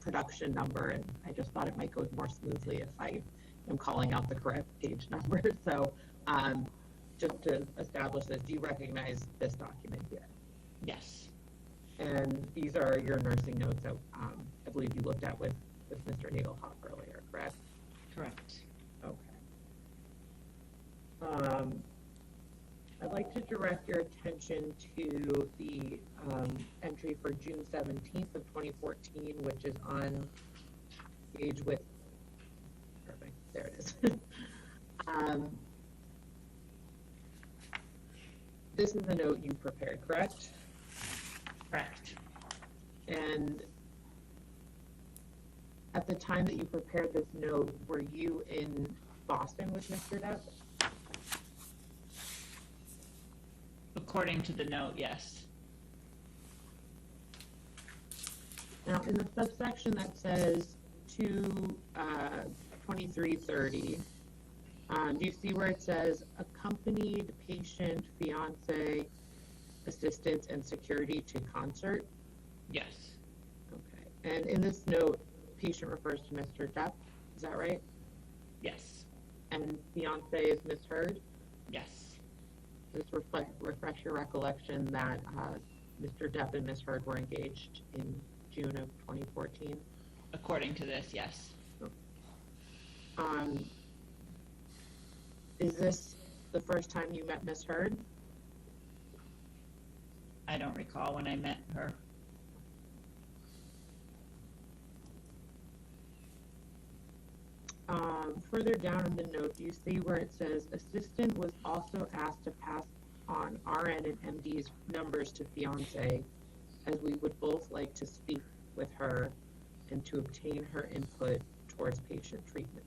production number, and I just thought it might go more smoothly if I am calling out the correct page number. So just to establish this, do you recognize this document here? Yes. And these are your nursing notes that I believe you looked at with Mr. Nagelhoff earlier, correct? Correct. Okay. direct your attention to the entry for June 17th of 2014, which is on page with, perfect, there it is. This is the note you prepared, correct? Correct. And at the time that you prepared this note, were you in Boston with Mr. Depp? According to the note, yes. Now, in the subsection that says to 2330, do you see where it says accompanied patient, fiance, assistance, and security to concert? Yes. Okay. And in this note, patient refers to Mr. Depp, is that right? Yes. And fiance is Ms. Heard? Yes. Just refresh your recollection that Mr. Depp and Ms. Heard were engaged in June of 2014. According to this, yes. Is this the first time you met Ms. Heard? I don't recall when I met her. Further down in the note, do you see where it says assistant was also asked to pass on RN and MD's numbers to fiance, as we would both like to speak with her and to obtain her input towards patient treatment.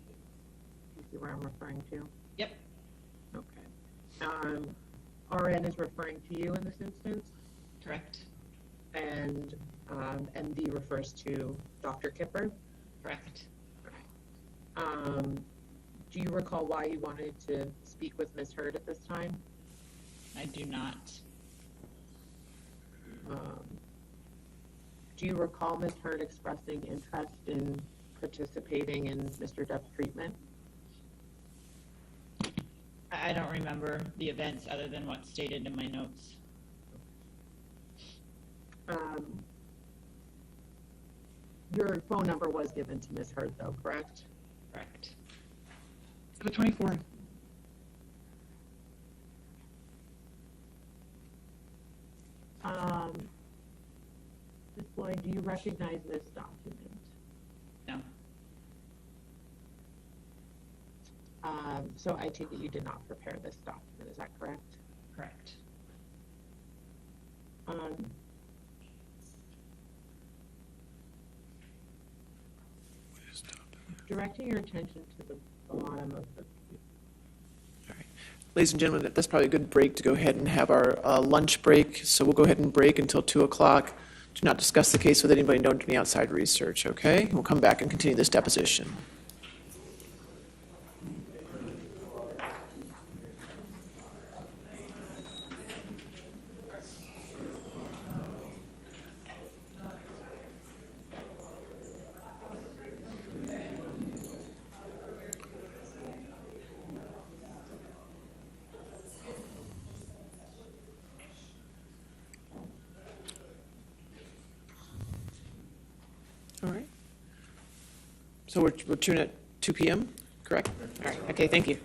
Do you see where I'm referring to? Yep. Okay. RN is referring to you in this instance, Correct. and MD refers to Dr. Kipper. Correct. Do you recall why you wanted to speak with Ms. Heard at this time? I do not. Do you recall Ms. Heard expressing interest in participating in Mr. Depp's treatment? I don't remember the events other than what's stated in my notes. Your phone number was given to Ms. Heard, though, correct? Correct. The 24th. Ms. Floyd, do you recognize this document? No. So I take it you did not prepare this document, is that correct? Correct. Directing your attention to the bottom of the Ladies and gentlemen, that's probably a good break to go ahead and have our lunch break. So we'll go ahead and break until 2 o'clock. Do not discuss the case with anybody. Don't do any outside research, okay? We'll come back and continue this deposition. All right. So we're tuning at 2 p.m., correct? All right, okay, thank you.